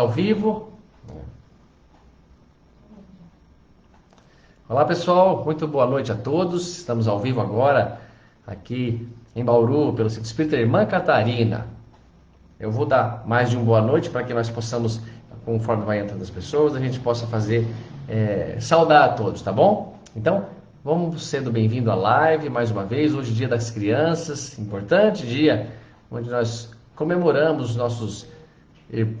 ao vivo. Olá pessoal, muito boa noite a todos. Estamos ao vivo agora aqui em Bauru pelo Centro Espírita Irmã Catarina. Eu vou dar mais de uma boa noite para que nós possamos, conforme vai entrando as pessoas, a gente possa fazer, saudar a todos, tá bom? Então, vamos sendo bem-vindo à live mais uma vez. Hoje, Dia das Crianças, importante dia onde nós comemoramos os nossos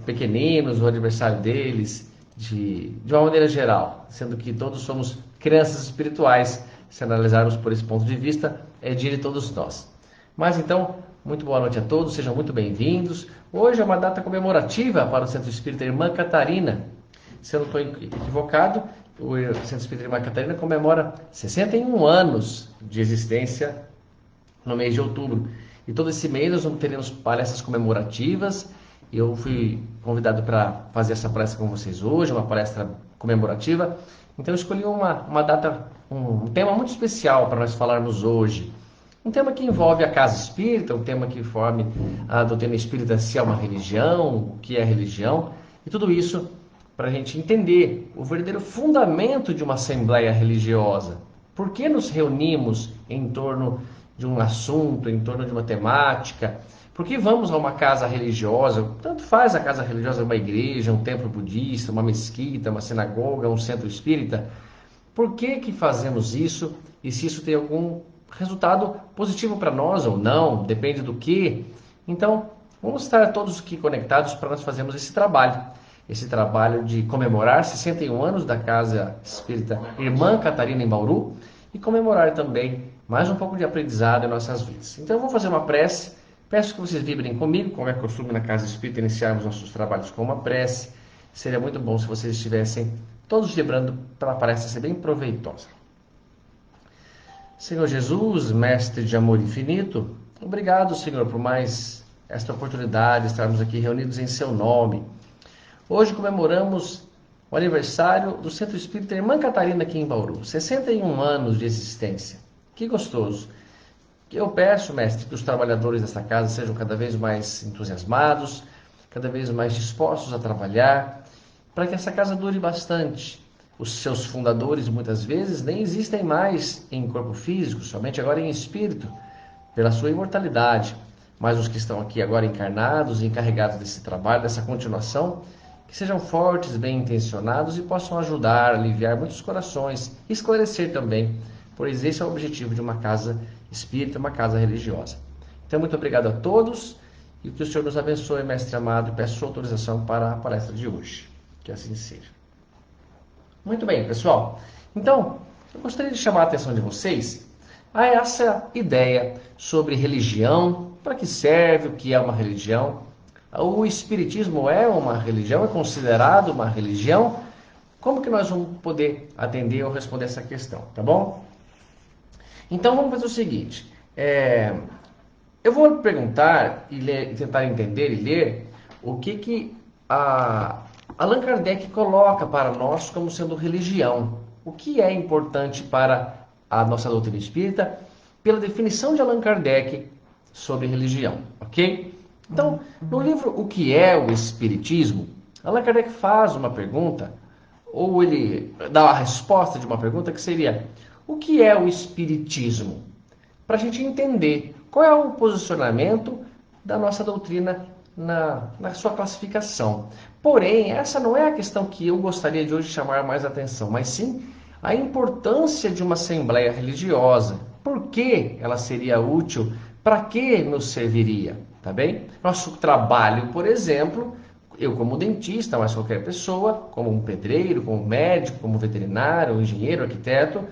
pequeninos, o aniversário deles, de uma maneira geral, sendo que todos somos crianças espirituais. Se analisarmos por esse ponto de vista, é dia de todos nós. Mas então, muito boa noite a todos, sejam muito bem-vindos. Hoje é uma data comemorativa para o Centro Espírita Irmã Catarina. Se eu não estou equivocado, o Centro Espírita Irmã Catarina comemora 61 anos de existência no mês de outubro. E todo esse mês nós teremos palestras comemorativas. Eu fui convidado para fazer essa palestra com vocês hoje, uma palestra comemorativa. Então eu escolhi uma data, um tema muito especial para nós falarmos hoje. Um tema que envolve a casa espírita, um tema que informe a doutrina espírita, se é uma religião, o que é religião. E tudo isso para a gente entender o verdadeiro fundamento de uma assembleia religiosa. Por que nos reunimos em torno de um assunto, em torno de uma temática? Por que vamos a uma casa religiosa? Tanto faz a casa religiosa uma igreja, um templo budista, uma mesquita, uma sinagoga, um centro espírita. Por que fazemos isso? E se isso tem algum resultado positivo para nós ou não? Depende do que. Então, vamos estar todos aqui conectados para nós fazermos esse trabalho. Esse trabalho de comemorar 61 anos da Casa Espírita Irmã Catarina em Bauru e comemorar também mais um pouco de aprendizado em nossas vidas. Então, eu vou fazer uma prece. Peço que vocês vibrem comigo, como é costume na Casa Espírita, iniciarmos nossos trabalhos com uma prece. Seria muito bom se vocês estivessem todos vibrando para a palestra ser bem proveitosa. Senhor Jesus, Mestre de amor infinito, obrigado, Senhor, por mais esta oportunidade de estarmos aqui reunidos em Seu nome. Hoje comemoramos o aniversário do Centro Espírita Irmã Catarina aqui em Bauru, 61 anos de existência. Que gostoso! Eu peço, mestre, que os trabalhadores desta casa sejam cada vez mais entusiasmados, cada vez mais dispostos a trabalhar, para que essa casa dure bastante. Os seus fundadores, muitas vezes, nem existem mais em corpo físico, somente agora em espírito, pela sua imortalidade. Mas os que estão aqui agora encarnados e encarregados desse trabalho, dessa continuação, que sejam fortes, bem intencionados e possam ajudar, aliviar muitos corações, e esclarecer também, pois esse é o objetivo de uma casa espírita, uma casa religiosa. Então, muito obrigado a todos e que o Senhor nos abençoe, mestre amado, e peço sua autorização para a palestra de hoje. Que assim seja. Muito bem, pessoal. Então, eu gostaria de chamar a atenção de vocês a essa ideia sobre religião, para que serve, o que é uma religião. O espiritismo é uma religião, é considerado uma religião? Como que nós vamos poder atender ou responder essa questão, tá bom? Então vamos fazer o seguinte, eu vou perguntar e tentar entender e ler o que Allan Kardec coloca para nós como sendo religião. O que é importante para a nossa doutrina espírita pela definição de Allan Kardec sobre religião, ok? Então, no livro O que é o Espiritismo, Allan Kardec faz uma pergunta, ou ele dá a resposta de uma pergunta que seria: o que é o Espiritismo? Para a gente entender qual é o posicionamento da nossa doutrina na sua classificação. Porém, essa não é a questão que eu gostaria de hoje chamar mais atenção, mas sim a importância de uma assembleia religiosa. Por que ela seria útil? Para que nos serviria? Tá bem? Nosso trabalho, por exemplo, eu como dentista, mas qualquer pessoa, como um pedreiro, como médico, como veterinário, engenheiro, arquiteto,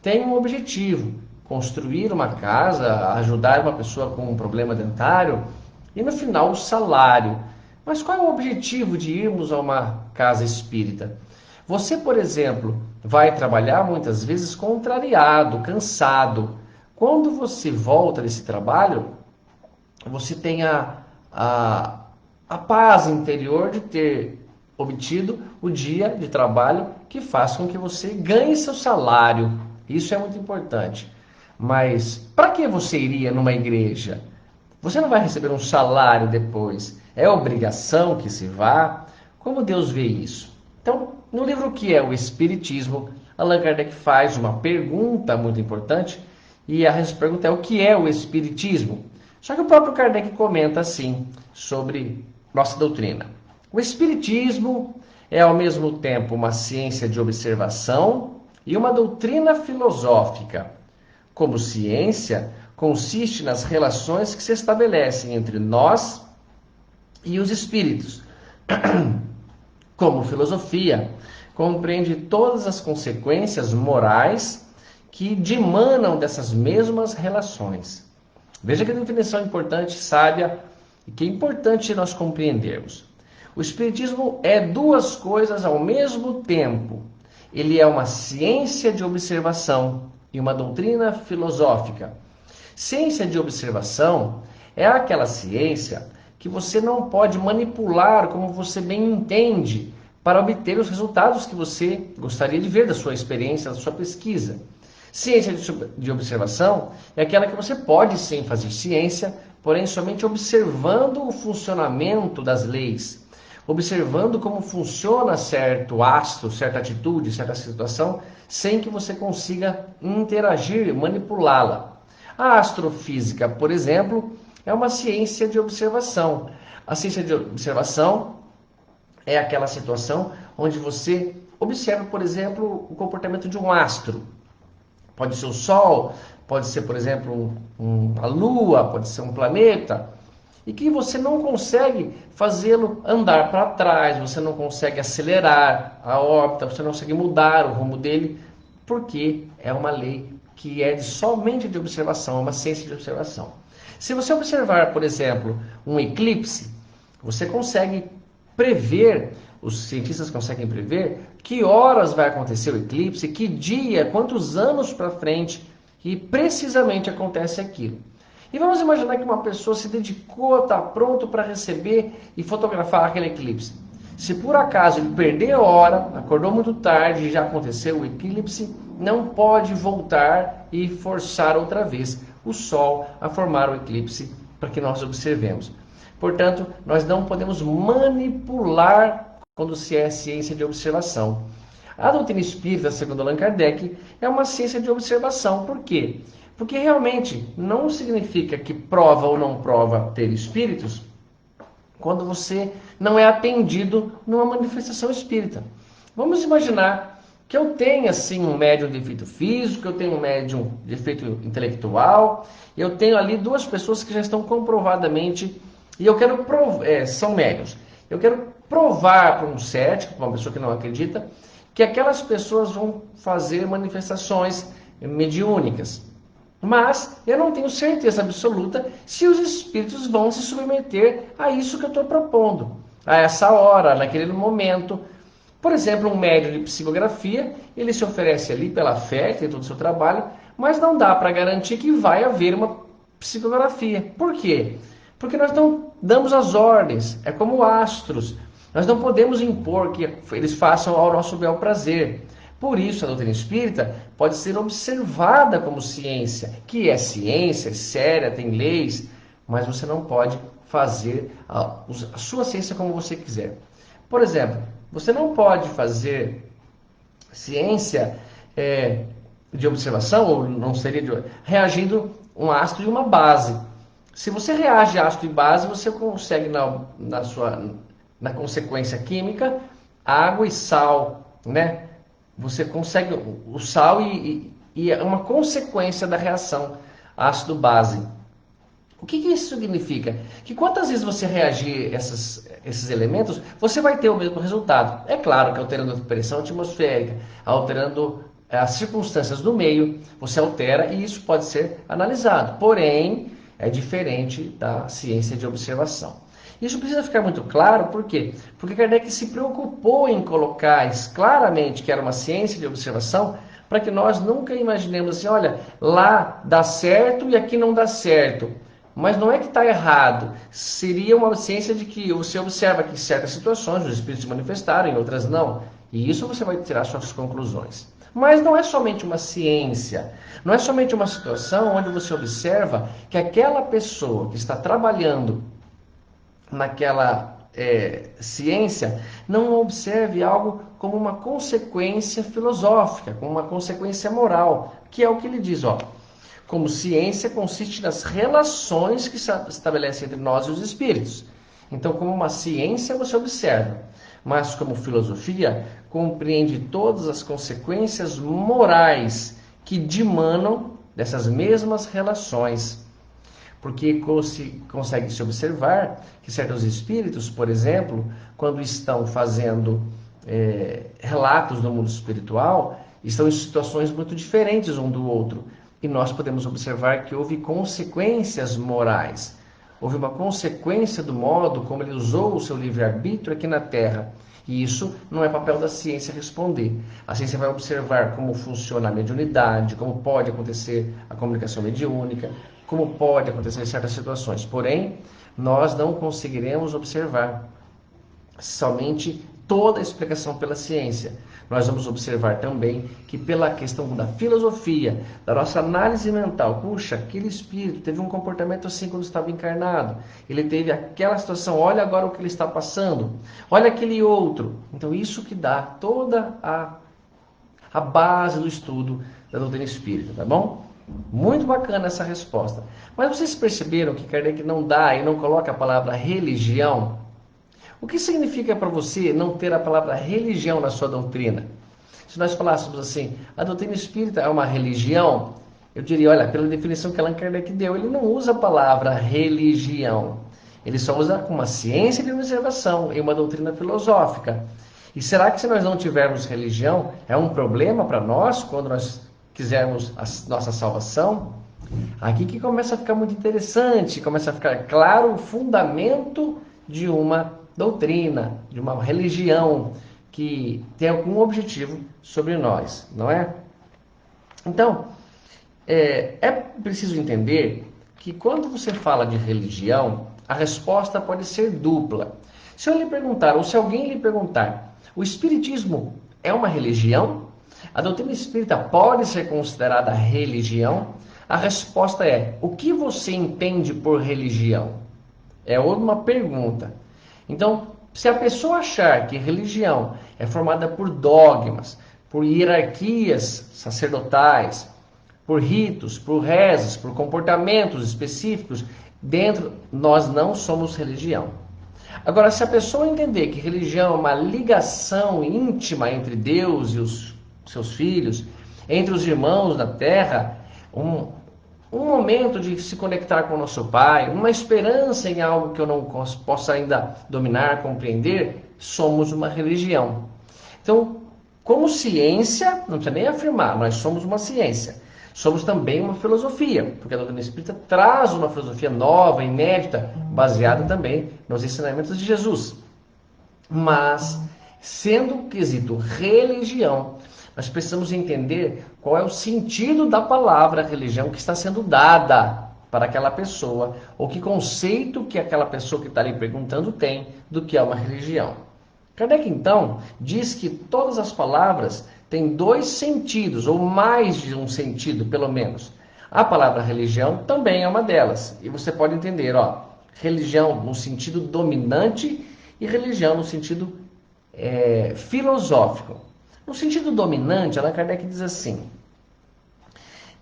tem um objetivo: construir uma casa, ajudar uma pessoa com um problema dentário e no final o salário. Mas qual é o objetivo de irmos a uma casa espírita? Você, por exemplo, vai trabalhar muitas vezes contrariado, cansado. Quando você volta desse trabalho, você tem a paz interior de ter obtido o dia de trabalho que faz com que você ganhe seu salário. Isso é muito importante. Mas para que você iria numa igreja? Você não vai receber um salário depois. É obrigação que se vá? Como Deus vê isso? Então, no livro Que é o Espiritismo, Allan Kardec faz uma pergunta muito importante, e a pergunta é: o que é o Espiritismo? Só que o próprio Kardec comenta assim sobre nossa doutrina. O Espiritismo é ao mesmo tempo uma ciência de observação e uma doutrina filosófica. Como ciência, consiste nas relações que se estabelecem entre nós e os espíritos. Como filosofia, compreende todas as consequências morais que dimanam dessas mesmas relações. Veja que definição importante, sábia, e que é importante nós compreendermos. O Espiritismo é duas coisas ao mesmo tempo. Ele é uma ciência de observação e uma doutrina filosófica. Ciência de observação é aquela ciência que você não pode manipular como você bem entende para obter os resultados que você gostaria de ver da sua experiência, da sua pesquisa. Ciência de observação é aquela que você pode sim fazer ciência, porém somente observando o funcionamento das leis, observando como funciona certo astro, certa atitude, certa situação, sem que você consiga interagir, manipulá-la. A astrofísica, por exemplo, é uma ciência de observação. A ciência de observação é aquela situação onde você observa, por exemplo, o comportamento de um astro. Pode ser o Sol, pode ser, por exemplo, a Lua, pode ser um planeta, e que você não consegue fazê-lo andar para trás, você não consegue acelerar a órbita, você não consegue mudar o rumo dele, porque é uma lei que é somente de observação, é uma ciência de observação. Se você observar, por exemplo, um eclipse, você consegue prever, os cientistas conseguem prever que horas vai acontecer o eclipse, que dia, quantos anos para frente, e precisamente acontece aquilo. E vamos imaginar que uma pessoa se dedicou, está pronto para receber e fotografar aquele eclipse. Se por acaso ele perder a hora, acordou muito tarde e já aconteceu o eclipse, não pode voltar e forçar outra vez o Sol a formar o eclipse para que nós observemos. Portanto, nós não podemos manipular quando se é ciência de observação. A doutrina espírita, segundo Allan Kardec, é uma ciência de observação. Por quê? Porque realmente não significa que prova ou não prova ter espíritos quando você não é atendido numa manifestação espírita. Vamos imaginar que eu tenha sim um médium de efeito físico, eu tenho um médium de efeito intelectual, eu tenho ali duas pessoas que já estão comprovadamente, e eu quero são médiuns. Eu quero provar para um cético, para uma pessoa que não acredita, que aquelas pessoas vão fazer manifestações mediúnicas. Mas eu não tenho certeza absoluta se os espíritos vão se submeter a isso que eu estou propondo, a essa hora, naquele momento. Por exemplo, um médium de psicografia, ele se oferece ali pela fé, tem todo o seu trabalho, mas não dá para garantir que vai haver uma psicografia. Por quê? Porque nós não damos as ordens, é como astros. Nós não podemos impor que eles façam ao nosso bel prazer. Por isso, a doutrina espírita pode ser observada como ciência, que é ciência, é séria, tem leis, mas você não pode fazer a sua ciência como você quiser. Por exemplo, você não pode fazer ciência de observação, ou não seria reagindo um astro e uma base. Se você reage a astro e base, você consegue na consequência química água e sal, né? Você consegue o sal e é uma consequência da reação ácido-base. O que isso significa? Que quantas vezes você reagir esses elementos, você vai ter o mesmo resultado. É claro que alterando a pressão atmosférica, alterando as circunstâncias do meio, você altera e isso pode ser analisado. Porém, é diferente da ciência de observação. Isso precisa ficar muito claro, por quê? Porque Kardec se preocupou em colocar claramente que era uma ciência de observação, para que nós nunca imaginemos assim, olha, lá dá certo e aqui não dá certo. Mas não é que está errado. Seria uma ciência de que você observa que em certas situações os espíritos se manifestaram, em outras não. E isso você vai tirar suas conclusões. Mas não é somente uma ciência, não é somente uma situação onde você observa que aquela pessoa que está trabalhando naquela ciência, não observe algo como uma consequência filosófica, como uma consequência moral, que é o que ele diz, ó. Como ciência consiste nas relações que se estabelecem entre nós e os espíritos. Então, como uma ciência, você observa. Mas, como filosofia, compreende todas as consequências morais que dimanam dessas mesmas relações. Porque consegue-se observar que certos espíritos, por exemplo, quando estão fazendo relatos no mundo espiritual, estão em situações muito diferentes um do outro. E nós podemos observar que houve consequências morais. Houve uma consequência do modo como ele usou o seu livre-arbítrio aqui na Terra. E isso não é papel da ciência responder. A ciência vai observar como funciona a mediunidade, como pode acontecer a comunicação mediúnica, como pode acontecer em certas situações. Porém, nós não conseguiremos observar somente toda a explicação pela ciência. Nós vamos observar também que pela questão da filosofia, da nossa análise mental, puxa, aquele espírito teve um comportamento assim quando estava encarnado, ele teve aquela situação, olha agora o que ele está passando, olha aquele outro. Então isso que dá toda a base do estudo da doutrina espírita, tá bom? Muito bacana essa resposta. Mas vocês perceberam que Kardec não dá e não coloca a palavra religião? O que significa para você não ter a palavra religião na sua doutrina? Se nós falássemos assim, a doutrina espírita é uma religião, eu diria, olha, pela definição que Allan Kardec deu, ele não usa a palavra religião. Ele só usa uma ciência de observação e uma doutrina filosófica. E será que se nós não tivermos religião, é um problema para nós quando nós quisermos a nossa salvação? Aqui que começa a ficar muito interessante, começa a ficar claro o fundamento de uma doutrina, de uma religião que tem algum objetivo sobre nós, não é? Então, é preciso entender que quando você fala de religião, a resposta pode ser dupla. Se eu lhe perguntar, ou se alguém lhe perguntar, o Espiritismo é uma religião? A doutrina espírita pode ser considerada religião? A resposta é, o que você entende por religião? É uma pergunta. Então, se a pessoa achar que religião é formada por dogmas, por hierarquias sacerdotais, por ritos, por rezas, por comportamentos específicos, nós não somos religião. Agora, se a pessoa entender que religião é uma ligação íntima entre Deus e os seus filhos, entre os irmãos da terra, um momento de se conectar com o nosso Pai, uma esperança em algo que eu não possa ainda dominar, compreender, somos uma religião. Então, como ciência, não precisa nem afirmar, nós somos uma ciência. Somos também uma filosofia, porque a doutrina espírita traz uma filosofia nova, inédita, baseada também nos ensinamentos de Jesus. Mas, sendo o quesito religião, nós precisamos entender qual é o sentido da palavra religião que está sendo dada para aquela pessoa, ou que conceito que aquela pessoa que está ali perguntando tem do que é uma religião. Kardec, então, diz que todas as palavras têm dois sentidos, ou mais de um sentido, pelo menos. A palavra religião também é uma delas. E você pode entender, religião no sentido dominante e religião no sentido filosófico. No sentido dominante, Allan Kardec diz assim,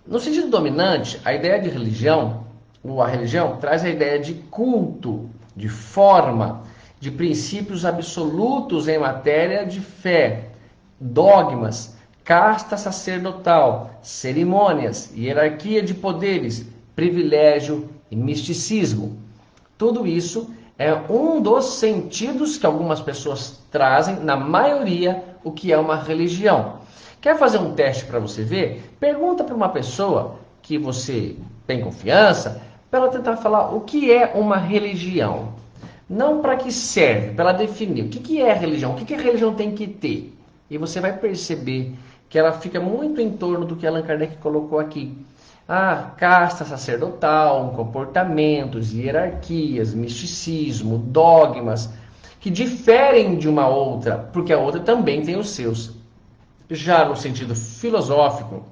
no sentido dominante, a ideia de religião, ou a religião, traz a ideia de culto, de forma, de princípios absolutos em matéria de fé, dogmas, casta sacerdotal, cerimônias, hierarquia de poderes, privilégio e misticismo. Tudo isso é um dos sentidos que algumas pessoas trazem, na maioria, o que é uma religião. Quer fazer um teste para você ver? Pergunta para uma pessoa que você tem confiança, para ela tentar falar o que é uma religião. Não para que serve, para ela definir o que é religião, o que a religião tem que ter. E você vai perceber que ela fica muito em torno do que Allan Kardec colocou aqui. Casta sacerdotal, comportamentos, hierarquias, misticismo, dogmas, que diferem de uma outra, porque a outra também tem os seus. Já no sentido filosófico,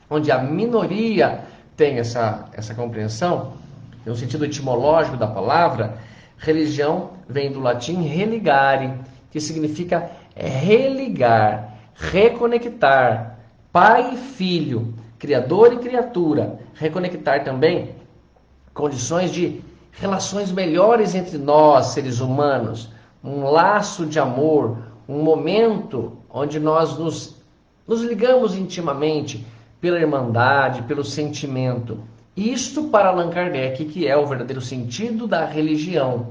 onde a minoria tem essa compreensão, no sentido etimológico da palavra, Religião vem do latim religare, que significa religar, reconectar, pai e filho, criador e criatura. Reconectar também condições de relações melhores entre nós, seres humanos, um laço de amor, um momento onde nós nos ligamos intimamente pela irmandade, pelo sentimento. Isto para Allan Kardec, que é o verdadeiro sentido da religião.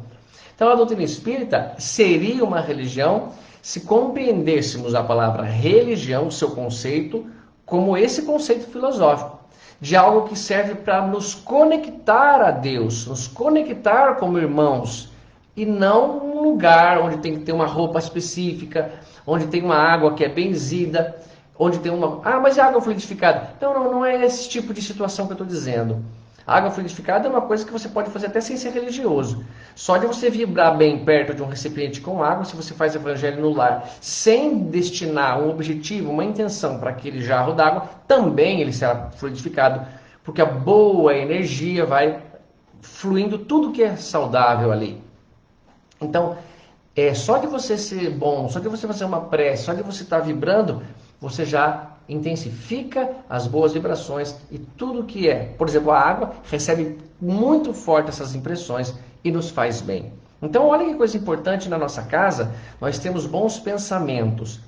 Então, a doutrina espírita seria uma religião se compreendêssemos a palavra religião, seu conceito, como esse conceito filosófico, de algo que serve para nos conectar a Deus, nos conectar como irmãos, e não um lugar onde tem que ter uma roupa específica, onde tem uma água que é benzida, onde tem uma... Ah, mas é água fluidificada. Não é esse tipo de situação que eu estou dizendo. A água fluidificada é uma coisa que você pode fazer até sem ser religioso. Só de você vibrar bem perto de um recipiente com água, se você faz evangelho no lar, sem destinar um objetivo, uma intenção para aquele jarro d'água, também ele será fluidificado, porque a boa energia vai fluindo tudo que é saudável ali. Então, só de você ser bom, só de você fazer uma prece, só de você estar vibrando, você já intensifica as boas vibrações e tudo que é. Por exemplo, a água recebe muito forte essas impressões e nos faz bem. Então, olha que coisa importante na nossa casa, nós temos bons pensamentos.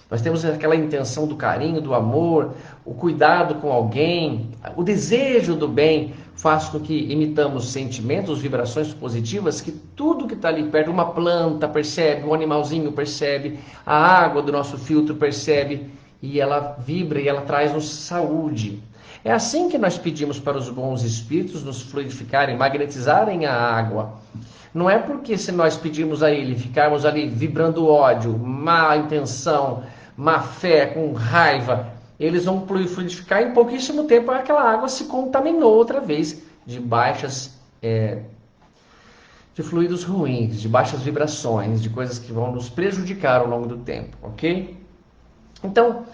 Nós temos aquela intenção do carinho, do amor, o cuidado com alguém, o desejo do bem, faz com que imitamos sentimentos, vibrações positivas, que tudo que está ali perto, uma planta percebe, um animalzinho percebe, a água do nosso filtro percebe, e ela vibra e ela traz-nos saúde. É assim que nós pedimos para os bons espíritos nos fluidificarem, magnetizarem a água. Não é porque se nós pedirmos a ele, ficarmos ali vibrando ódio, má intenção, má fé, com raiva, eles vão fluidificar em pouquíssimo tempo, aquela água se contaminou outra vez de de fluidos ruins, de baixas vibrações, de coisas que vão nos prejudicar ao longo do tempo, ok? Então,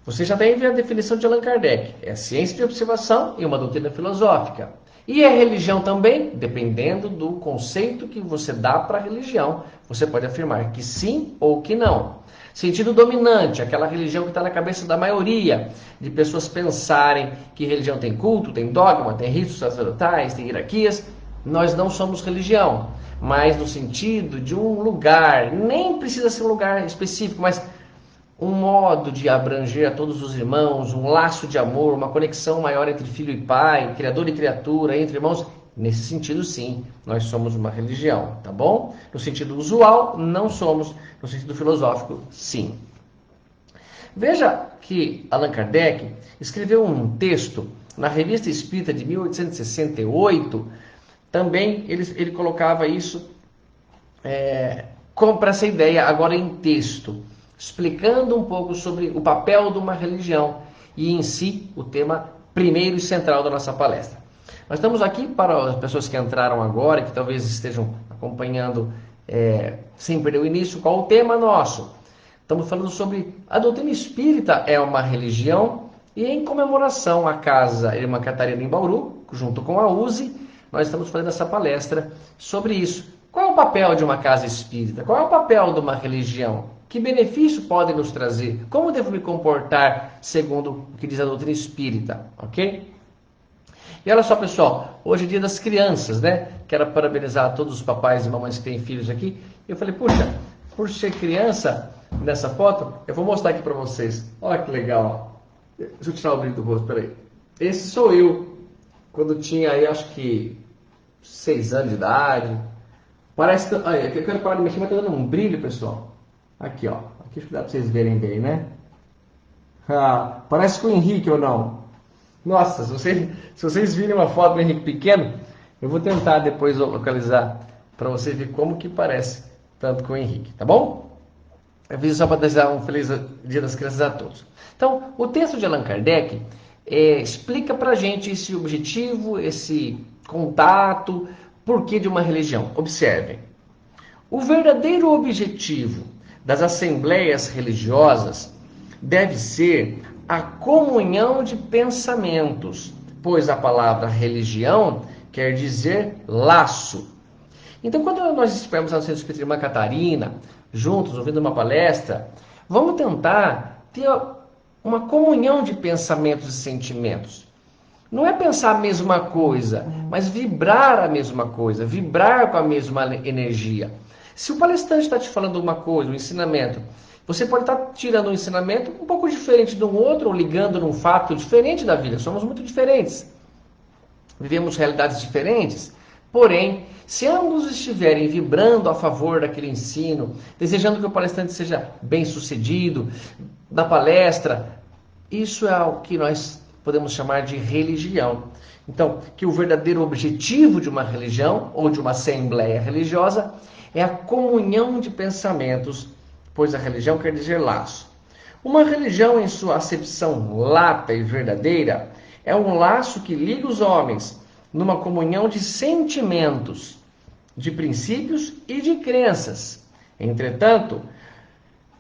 você já tem a definição de Allan Kardec. É a ciência de observação e uma doutrina filosófica. E a religião também, dependendo do conceito que você dá para a religião, você pode afirmar que sim ou que não. Sentido dominante, aquela religião que está na cabeça da maioria de pessoas pensarem que religião tem culto, tem dogma, tem ritos sacerdotais, tem hierarquias. Nós não somos religião, mas no sentido de um lugar, nem precisa ser um lugar específico, mas um modo de abranger a todos os irmãos, um laço de amor, uma conexão maior entre filho e pai, criador e criatura, entre irmãos. Nesse sentido, sim, nós somos uma religião, tá bom? No sentido usual, não somos. No sentido filosófico, sim. Veja que Allan Kardec escreveu um texto na Revista Espírita de 1868. Também ele colocava isso para essa ideia agora em texto, explicando um pouco sobre o papel de uma religião e em si o tema primeiro e central da nossa palestra. Nós estamos aqui para as pessoas que entraram agora, que talvez estejam acompanhando sem perder o início, qual o tema nosso? Estamos falando sobre a doutrina espírita é uma religião e em comemoração à Casa Irmã Catarina em Bauru, junto com a USE, nós estamos fazendo essa palestra sobre isso. Qual é o papel de uma casa espírita? Qual é o papel de uma religião? Que benefício pode nos trazer? Como devo me comportar segundo o que diz a doutrina espírita? Ok? E olha só, pessoal, hoje é dia das crianças, né? Quero parabenizar a todos os papais e mamães que têm filhos aqui. Eu falei, puxa, por ser criança, nessa foto, eu vou mostrar aqui para vocês. Olha que legal. Deixa eu tirar o brilho do rosto, peraí. Esse sou eu, quando tinha aí, acho que 6 anos de idade. Parece que... Olha, eu quero parar de mexer, mas tá dando um brilho, pessoal. Aqui, ó. Aqui dá para vocês verem bem, né? Ah, parece com o Henrique ou não? Nossa, se vocês virem uma foto do Henrique pequeno, eu vou tentar depois localizar para vocês verem como que parece tanto com o Henrique, tá bom? Eu fiz só para desejar um feliz Dia das Crianças a todos. Então, o texto de Allan Kardec explica para a gente esse objetivo, esse contato, porquê de uma religião. Observem. O verdadeiro objetivo das assembleias religiosas deve ser a comunhão de pensamentos, pois a palavra religião quer dizer laço. Então, quando nós estivermos no Centro Espírita Irmã Catarina, juntos, ouvindo uma palestra, vamos tentar ter uma comunhão de pensamentos e sentimentos. Não é pensar a mesma coisa, mas vibrar a mesma coisa, vibrar com a mesma energia. Se o palestrante está te falando uma coisa, um ensinamento, você pode estar tirando um ensinamento um pouco diferente de um outro, ou ligando num fato diferente da vida. Somos muito diferentes. Vivemos realidades diferentes. Porém, se ambos estiverem vibrando a favor daquele ensino, desejando que o palestrante seja bem-sucedido na palestra, isso é o que nós podemos chamar de religião. Então, que o verdadeiro objetivo de uma religião ou de uma assembleia religiosa é a comunhão de pensamentos, pois a religião quer dizer laço. Uma religião, em sua acepção lata e verdadeira, é um laço que liga os homens numa comunhão de sentimentos, de princípios e de crenças. Entretanto,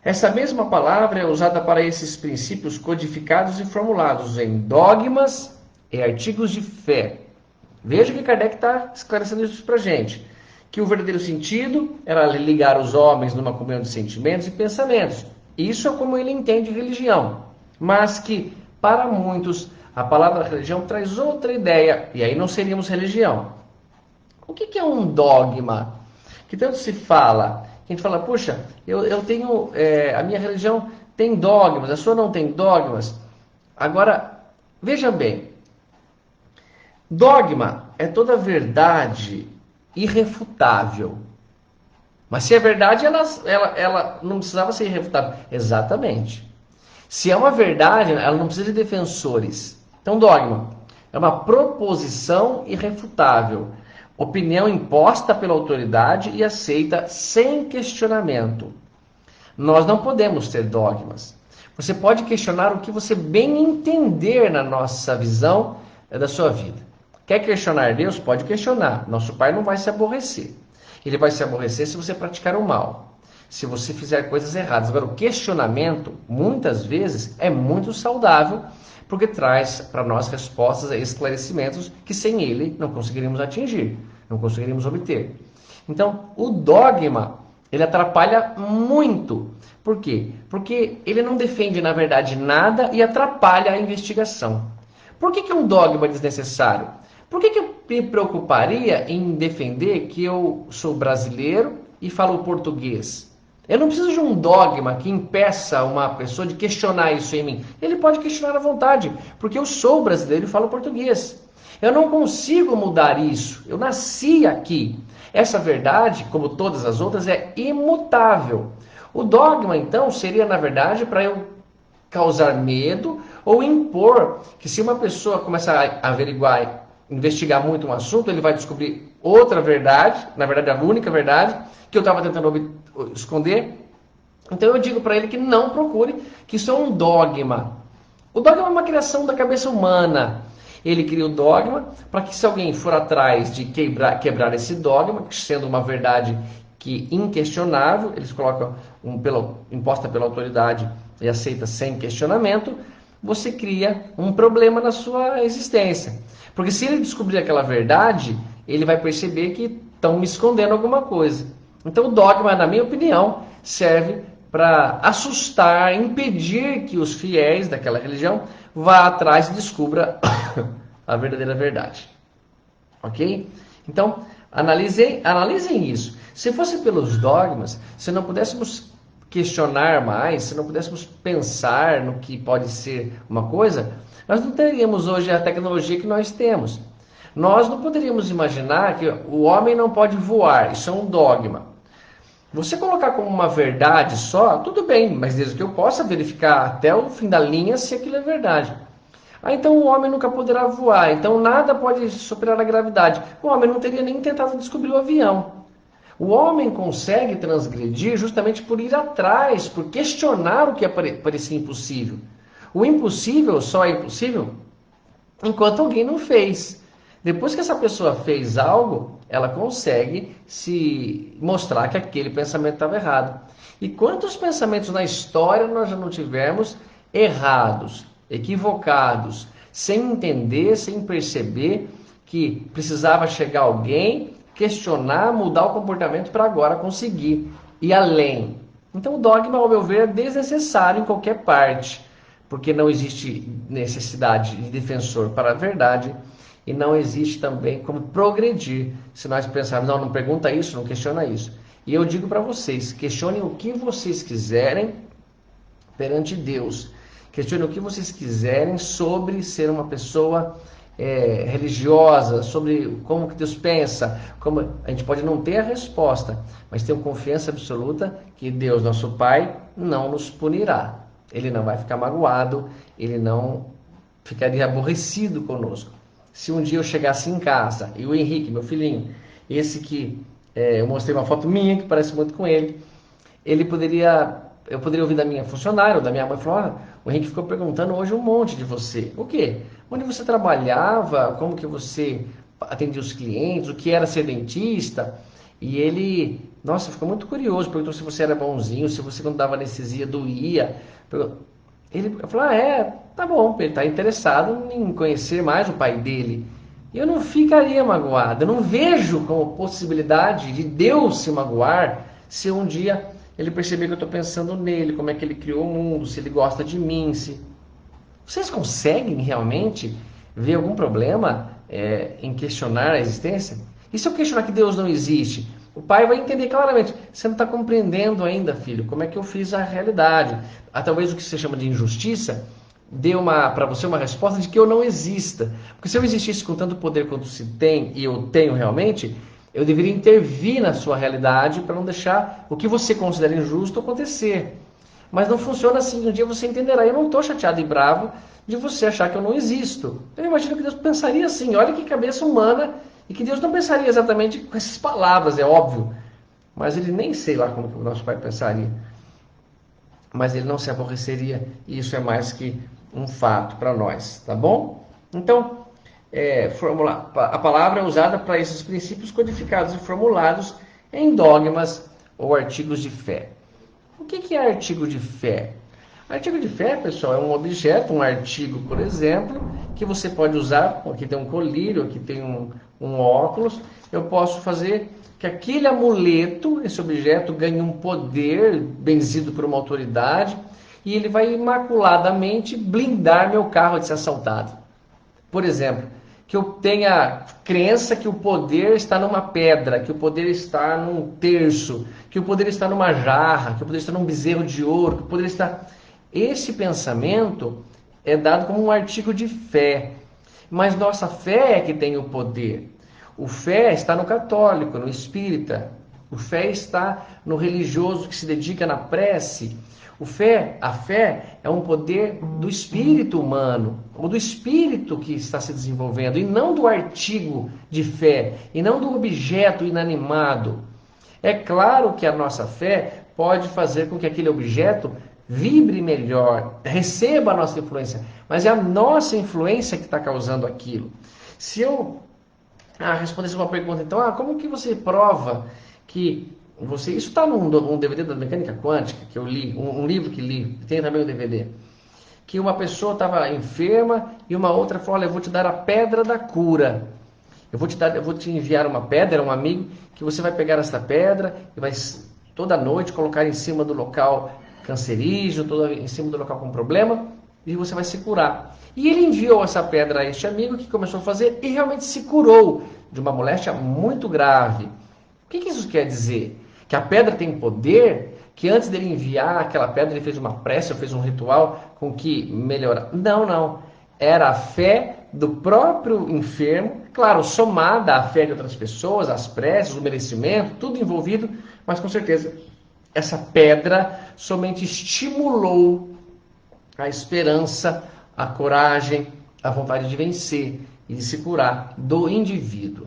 essa mesma palavra é usada para esses princípios codificados e formulados em dogmas e artigos de fé. Veja que Kardec está esclarecendo isso para a gente. Que o verdadeiro sentido era ligar os homens numa comunhão de sentimentos e pensamentos. Isso é como ele entende religião. Mas que, para muitos, a palavra religião traz outra ideia, e aí não seríamos religião. O que é um dogma? Que tanto se fala, que a gente fala, puxa, eu tenho, a minha religião tem dogmas, a sua não tem dogmas. Agora, veja bem, dogma é toda verdade irrefutável. Mas se é verdade, ela não precisava ser irrefutável. Exatamente. Se é uma verdade, ela não precisa de defensores. Então, dogma é uma proposição irrefutável, opinião imposta pela autoridade e aceita sem questionamento. Nós não podemos ter dogmas. Você pode questionar o que você bem entender na nossa visão da sua vida. Quer questionar Deus? Pode questionar. Nosso Pai não vai se aborrecer. Ele vai se aborrecer se você praticar o mal, se você fizer coisas erradas. Agora, o questionamento, muitas vezes, é muito saudável, porque traz para nós respostas e esclarecimentos que sem ele não conseguiríamos atingir, não conseguiríamos obter. Então, o dogma, ele atrapalha muito. Por quê? Porque ele não defende, na verdade, nada e atrapalha a investigação. Por que um dogma é desnecessário? Por que eu me preocuparia em defender que eu sou brasileiro e falo português? Eu não preciso de um dogma que impeça uma pessoa de questionar isso em mim. Ele pode questionar à vontade, porque eu sou brasileiro e falo português. Eu não consigo mudar isso. Eu nasci aqui. Essa verdade, como todas as outras, é imutável. O dogma, então, seria, na verdade, para eu causar medo ou impor que se uma pessoa começar a averiguar, investigar muito um assunto, ele vai descobrir outra verdade, na verdade a única verdade, que eu estava tentando esconder. Então eu digo para ele que não procure, que isso é um dogma. O dogma é uma criação da cabeça humana. Ele cria o dogma para que se alguém for atrás de quebrar esse dogma, sendo uma verdade que inquestionável, eles colocam imposta pela autoridade e aceita sem questionamento, você cria um problema na sua existência. Porque se ele descobrir aquela verdade, ele vai perceber que estão me escondendo alguma coisa. Então o dogma, na minha opinião, serve para assustar, impedir que os fiéis daquela religião vá atrás e descubra a verdadeira verdade. Ok? Então, analisem isso. Se fosse pelos dogmas, se não pudéssemos questionar mais, se não pudéssemos pensar no que pode ser uma coisa, nós não teríamos hoje a tecnologia que nós temos. Nós não poderíamos imaginar que o homem não pode voar, isso é um dogma. Você colocar como uma verdade só, tudo bem, mas desde que eu possa verificar até o fim da linha se aquilo é verdade. Então o homem nunca poderá voar, então nada pode superar a gravidade. O homem não teria nem tentado descobrir o avião. O homem consegue transgredir justamente por ir atrás, por questionar o que parecia impossível. O impossível só é impossível enquanto alguém não fez. Depois que essa pessoa fez algo, ela consegue se mostrar que aquele pensamento estava errado. E quantos pensamentos na história nós já não tivemos errados, equivocados, sem entender, sem perceber que precisava chegar alguém questionar, mudar o comportamento para agora conseguir ir além. Então o dogma, ao meu ver, é desnecessário em qualquer parte, porque não existe necessidade de defensor para a verdade e não existe também como progredir se nós pensarmos, não pergunta isso, não questiona isso. E eu digo para vocês, questionem o que vocês quiserem perante Deus. Questionem o que vocês quiserem sobre ser uma pessoa religiosa, sobre como que Deus pensa. Como a gente pode não ter a resposta, mas tenho confiança absoluta que Deus, nosso Pai, não nos punirá. Ele não vai ficar magoado, ele não ficaria aborrecido conosco. Se um dia eu chegasse em casa e o Henrique, meu filhinho, esse que eu mostrei uma foto minha que parece muito com ele, eu poderia ouvir da minha funcionária ou da minha mãe falar: o Henrique ficou perguntando hoje um monte de você. O quê? Onde você trabalhava? Como que você atendia os clientes? O que era ser dentista? E ele, nossa, ficou muito curioso. Perguntou se você era bonzinho, se você quando dava anestesia doía. Ele falou: tá bom. Ele está interessado em conhecer mais o pai dele. E eu não ficaria magoado. Eu não vejo como possibilidade de Deus se magoar se um dia ele perceber que eu estou pensando nele, como é que ele criou o mundo, se ele gosta de mim, se... Vocês conseguem realmente ver algum problema em questionar a existência? E se eu questionar que Deus não existe? O pai vai entender claramente. Você não está compreendendo ainda, filho, como é que eu fiz a realidade. Talvez o que você chama de injustiça dê para você uma resposta de que eu não exista. Porque se eu existisse com tanto poder quanto se tem, e eu tenho realmente, eu deveria intervir na sua realidade para não deixar o que você considera injusto acontecer. Mas não funciona assim. Um dia você entenderá. Eu não estou chateado e bravo de você achar que eu não existo. Eu imagino que Deus pensaria assim. Olha que cabeça humana. E que Deus não pensaria exatamente com essas palavras, é óbvio. Mas ele nem sei lá como que o nosso pai pensaria. Mas ele não se aborreceria. E isso é mais que um fato para nós. Tá bom? Então... a palavra é usada para esses princípios codificados e formulados em dogmas ou artigos de fé. O que é artigo de fé? Artigo de fé, pessoal, é um objeto, um artigo, por exemplo, que você pode usar. Aqui tem um colírio, aqui tem um óculos. Eu posso fazer que aquele amuleto, esse objeto, ganhe um poder benzido por uma autoridade e ele vai imaculadamente blindar meu carro de ser assaltado. Por exemplo, que eu tenha crença que o poder está numa pedra, que o poder está num terço, que o poder está numa jarra, que o poder está num bezerro de ouro, que o poder está... Esse pensamento é dado como um artigo de fé. Mas nossa fé é que tem o poder. O fé está no católico, no espírita. O fé está no religioso que se dedica na prece. A fé é um poder do espírito humano, ou do espírito que está se desenvolvendo, e não do artigo de fé, e não do objeto inanimado. É claro que a nossa fé pode fazer com que aquele objeto vibre melhor, receba a nossa influência, mas é a nossa influência que está causando aquilo. Se eu respondesse uma pergunta, então, como que você prova que isso está num DVD da mecânica quântica que eu li, um livro que li, tem também um DVD, que uma pessoa estava enferma e uma outra falou: olha, eu vou te dar a pedra da cura. Eu vou te enviar uma pedra, um amigo, que você vai pegar esta pedra e vai toda noite colocar em cima do local cancerígeno, em cima do local com problema, e você vai se curar. E ele enviou essa pedra a este amigo, que começou a fazer e realmente se curou de uma moléstia muito grave. O que isso quer dizer? Que a pedra tem poder, que antes dele enviar aquela pedra ele fez uma prece, ou fez um ritual com que melhorar. Não. Era a fé do próprio enfermo, claro, somada à fé de outras pessoas, as preces, o merecimento, tudo envolvido, mas com certeza essa pedra somente estimulou a esperança, a coragem, a vontade de vencer e de se curar do indivíduo.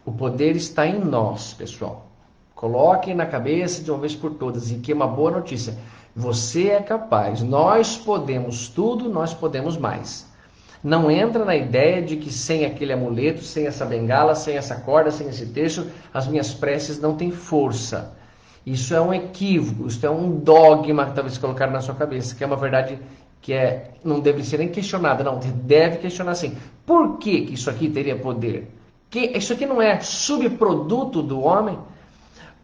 O poder está em nós, pessoal. Coloquem na cabeça de uma vez por todas, e que é uma boa notícia. Você é capaz, nós podemos tudo, nós podemos mais. Não entra na ideia de que sem aquele amuleto, sem essa bengala, sem essa corda, sem esse texto, as minhas preces não têm força. Isso é um equívoco, isso é um dogma que talvez colocaram na sua cabeça, que é uma verdade que não deve ser nem questionada, não, deve questionar assim. Por que isso aqui teria poder? Isso aqui não é subproduto do homem?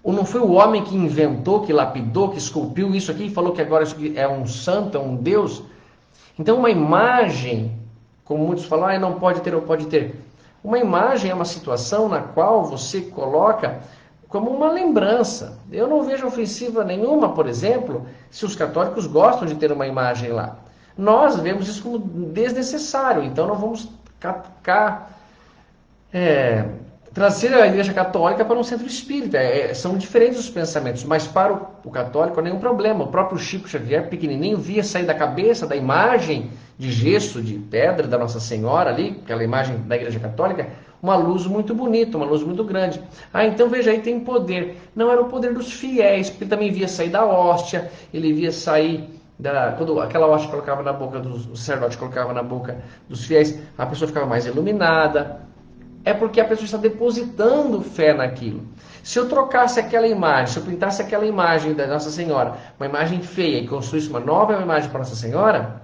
Ou não foi o homem que inventou, que lapidou, que esculpiu isso aqui e falou que agora isso aqui é um santo, é um Deus? Então uma imagem, como muitos falam, ah, não pode ter ou pode ter. Uma imagem é uma situação na qual você coloca como uma lembrança. Eu não vejo ofensiva nenhuma, por exemplo, se os católicos gostam de ter uma imagem lá. Nós vemos isso como desnecessário, então não vamos trazer a Igreja Católica para um centro espírita. São diferentes os pensamentos, mas para o católico não é nenhum problema. O próprio Chico Xavier, pequenininho, via sair da cabeça, da imagem de gesso, de pedra da Nossa Senhora ali, aquela imagem da Igreja Católica, uma luz muito bonita, uma luz muito grande. Ah, então veja aí, tem poder. Não era o poder dos fiéis, porque ele também via sair da hóstia, ele via sair quando aquela hóstia colocava na boca o sacerdote colocava na boca dos fiéis, a pessoa ficava mais iluminada. É porque a pessoa está depositando fé naquilo. Se eu trocasse aquela imagem, se eu pintasse aquela imagem da Nossa Senhora, uma imagem feia, e construísse uma nova imagem para Nossa Senhora,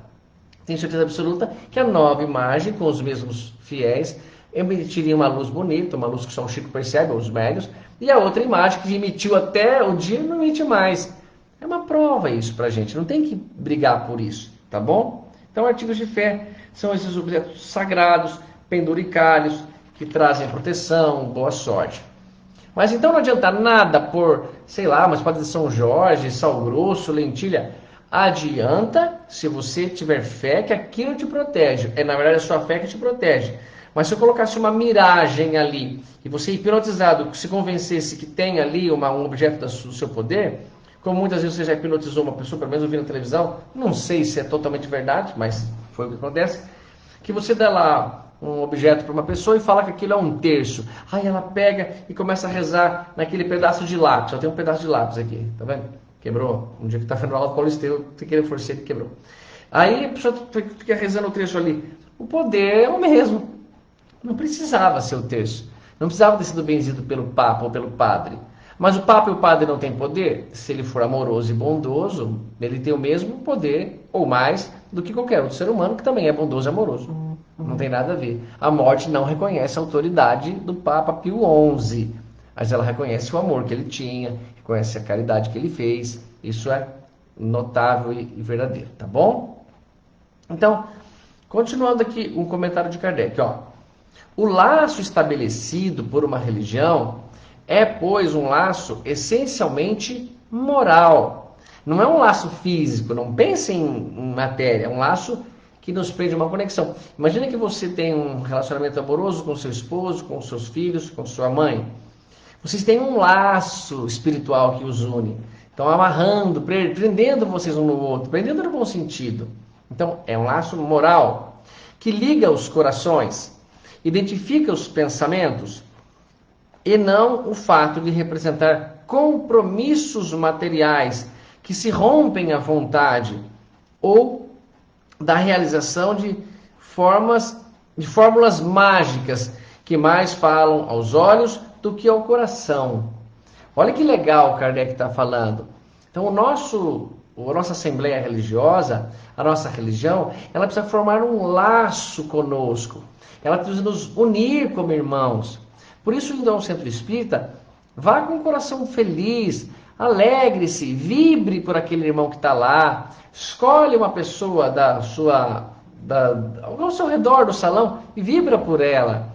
tenho certeza absoluta que a nova imagem, com os mesmos fiéis, emitiria uma luz bonita, uma luz que só o Chico percebe, ou os médios, e a outra imagem que emitiu até o dia não emite mais. É uma prova isso pra gente, não tem que brigar por isso, tá bom? Então, artigos de fé são esses objetos sagrados, penduricalhos, que trazem proteção, boa sorte. Mas então não adianta nada por, sei lá, mas pode ser São Jorge, sal grosso, lentilha. Adianta se você tiver fé que aquilo te protege. É, na verdade, a sua fé que te protege. Mas se eu colocasse uma miragem ali, e você hipnotizado se convencesse que tem ali um objeto do seu poder, como muitas vezes você já hipnotizou uma pessoa, pelo menos eu vi na televisão, não sei se é totalmente verdade, mas foi o que acontece, que você dá lá um objeto para uma pessoa e fala que aquilo é um terço. Aí ela pega e começa a rezar naquele pedaço de lápis. Só tem um pedaço de lápis aqui, tá vendo? Quebrou. Um dia que estava no Alto Paulista, eu fiquei forcei e quebrou. Aí a pessoa fica rezando o trecho ali. O poder é o mesmo. Não precisava ser o terço. Não precisava ter sido benzido pelo Papa ou pelo Padre. Mas o Papa e o Padre não têm poder? Se ele for amoroso e bondoso, ele tem o mesmo poder, ou mais, do que qualquer outro ser humano que também é bondoso e amoroso. Não tem nada a ver. A morte não reconhece a autoridade do Papa Pio XI, mas ela reconhece o amor que ele tinha, reconhece a caridade que ele fez. Isso é notável e verdadeiro, tá bom? Então, continuando aqui um comentário de Kardec, ó. O laço estabelecido por uma religião é, pois, um laço essencialmente moral. Não é um laço físico, não pense em matéria, é um laço que nos prende uma conexão. Imagina que você tem um relacionamento amoroso com seu esposo, com seus filhos, com sua mãe. Vocês têm um laço espiritual que os une. Estão amarrando, prendendo vocês um no outro, prendendo no bom sentido. Então, é um laço moral que liga os corações, identifica os pensamentos e não o fato de representar compromissos materiais que se rompem à vontade ou da realização de fórmulas mágicas que mais falam aos olhos do que ao coração. Olha que legal Kardec está falando. Então a nossa assembleia religiosa, a nossa religião, ela precisa formar um laço conosco. Ela precisa nos unir como irmãos. Por isso, indo ao centro espírita, vá com o coração feliz, alegre-se, vibre por aquele irmão que está lá. Escolhe uma pessoa ao seu redor do salão e vibra por ela.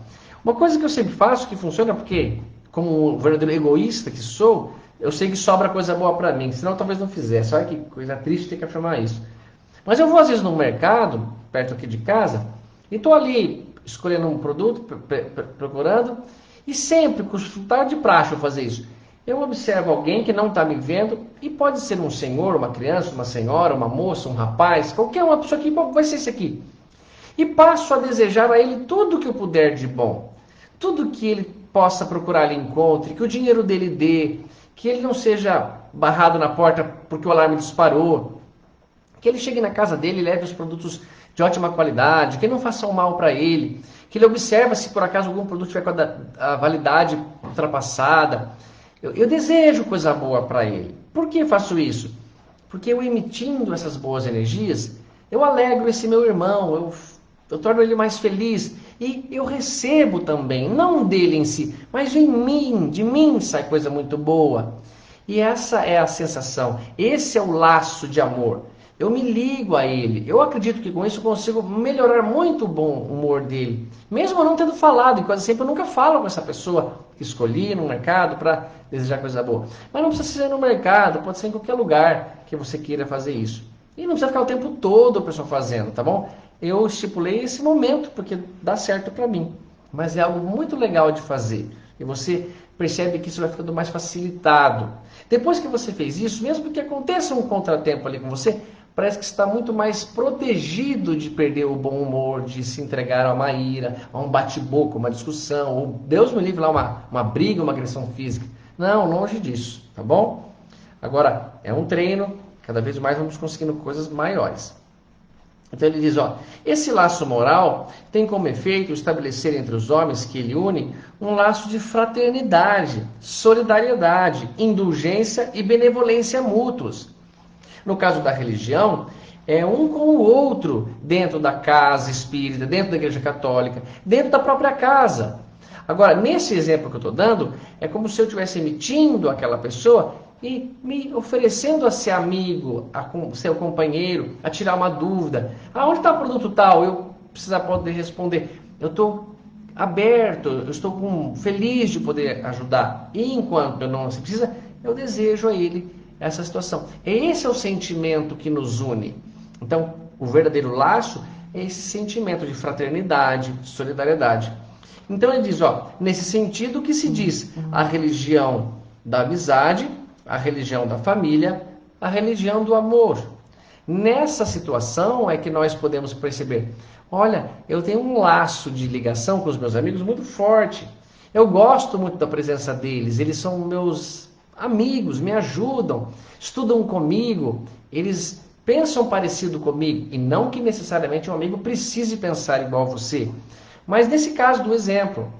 Uma coisa que eu sempre faço, que funciona, porque como um verdadeiro egoísta que sou, eu sei que sobra coisa boa para mim, senão talvez não fizesse. Olha que coisa triste ter que afirmar isso. Mas eu vou às vezes no mercado, perto aqui de casa, e estou ali escolhendo um produto, procurando, e sempre, com de praxe eu fazer isso. Eu observo alguém que não está me vendo, e pode ser um senhor, uma criança, uma senhora, uma moça, um rapaz, qualquer uma pessoa aqui, vai ser esse aqui. E passo a desejar a ele tudo que eu puder de bom. Tudo que ele possa procurar, ele encontre, que o dinheiro dele dê, que ele não seja barrado na porta porque o alarme disparou, que ele chegue na casa dele e leve os produtos de ótima qualidade, que não façam mal para ele, que ele observe se por acaso algum produto tiver com a validade ultrapassada. Eu desejo coisa boa para ele. Por que faço isso? Porque eu emitindo essas boas energias, eu alegro esse meu irmão, eu torno ele mais feliz, E eu recebo também, não dele em si, mas de mim sai coisa muito boa. E essa é a sensação, esse é o laço de amor. Eu me ligo a ele. Eu acredito que com isso eu consigo melhorar muito o bom humor dele. Mesmo não tendo falado, e quase sempre eu nunca falo com essa pessoa que escolhi no mercado para desejar coisa boa. Mas não precisa ser no mercado, pode ser em qualquer lugar que você queira fazer isso. E não precisa ficar o tempo todo a pessoa fazendo, tá bom? Eu estipulei esse momento porque dá certo para mim. Mas é algo muito legal de fazer. E você percebe que isso vai ficando mais facilitado. Depois que você fez isso, mesmo que aconteça um contratempo ali com você, parece que está muito mais protegido de perder o bom humor, de se entregar a uma ira, a um bate-boca, uma discussão, ou Deus me livre lá, uma briga, uma agressão física. Não, longe disso, tá bom? Agora, é um treino, cada vez mais vamos conseguindo coisas maiores. Então ele diz, ó, esse laço moral tem como efeito estabelecer entre os homens que ele une um laço de fraternidade, solidariedade, indulgência e benevolência mútuos. No caso da religião, é um com o outro dentro da casa espírita, dentro da igreja católica, dentro da própria casa. Agora, nesse exemplo que eu estou dando, é como se eu estivesse emitindo aquela pessoa e me oferecendo a ser amigo, a ser o companheiro, a tirar uma dúvida. Onde está o produto tal? Eu precisar poder responder. Eu estou aberto, eu estou feliz de poder ajudar. E enquanto eu não se precisa, eu desejo a ele essa situação. Esse é o sentimento que nos une. Então, o verdadeiro laço é esse sentimento de fraternidade, de solidariedade. Então ele diz, ó, nesse sentido que se diz a religião da amizade, a religião da família, a religião do amor. Nessa situação é que nós podemos perceber, olha, eu tenho um laço de ligação com os meus amigos muito forte. Eu gosto muito da presença deles, eles são meus amigos, me ajudam, estudam comigo, eles pensam parecido comigo, e não que necessariamente um amigo precise pensar igual a você. Mas nesse caso do exemplo,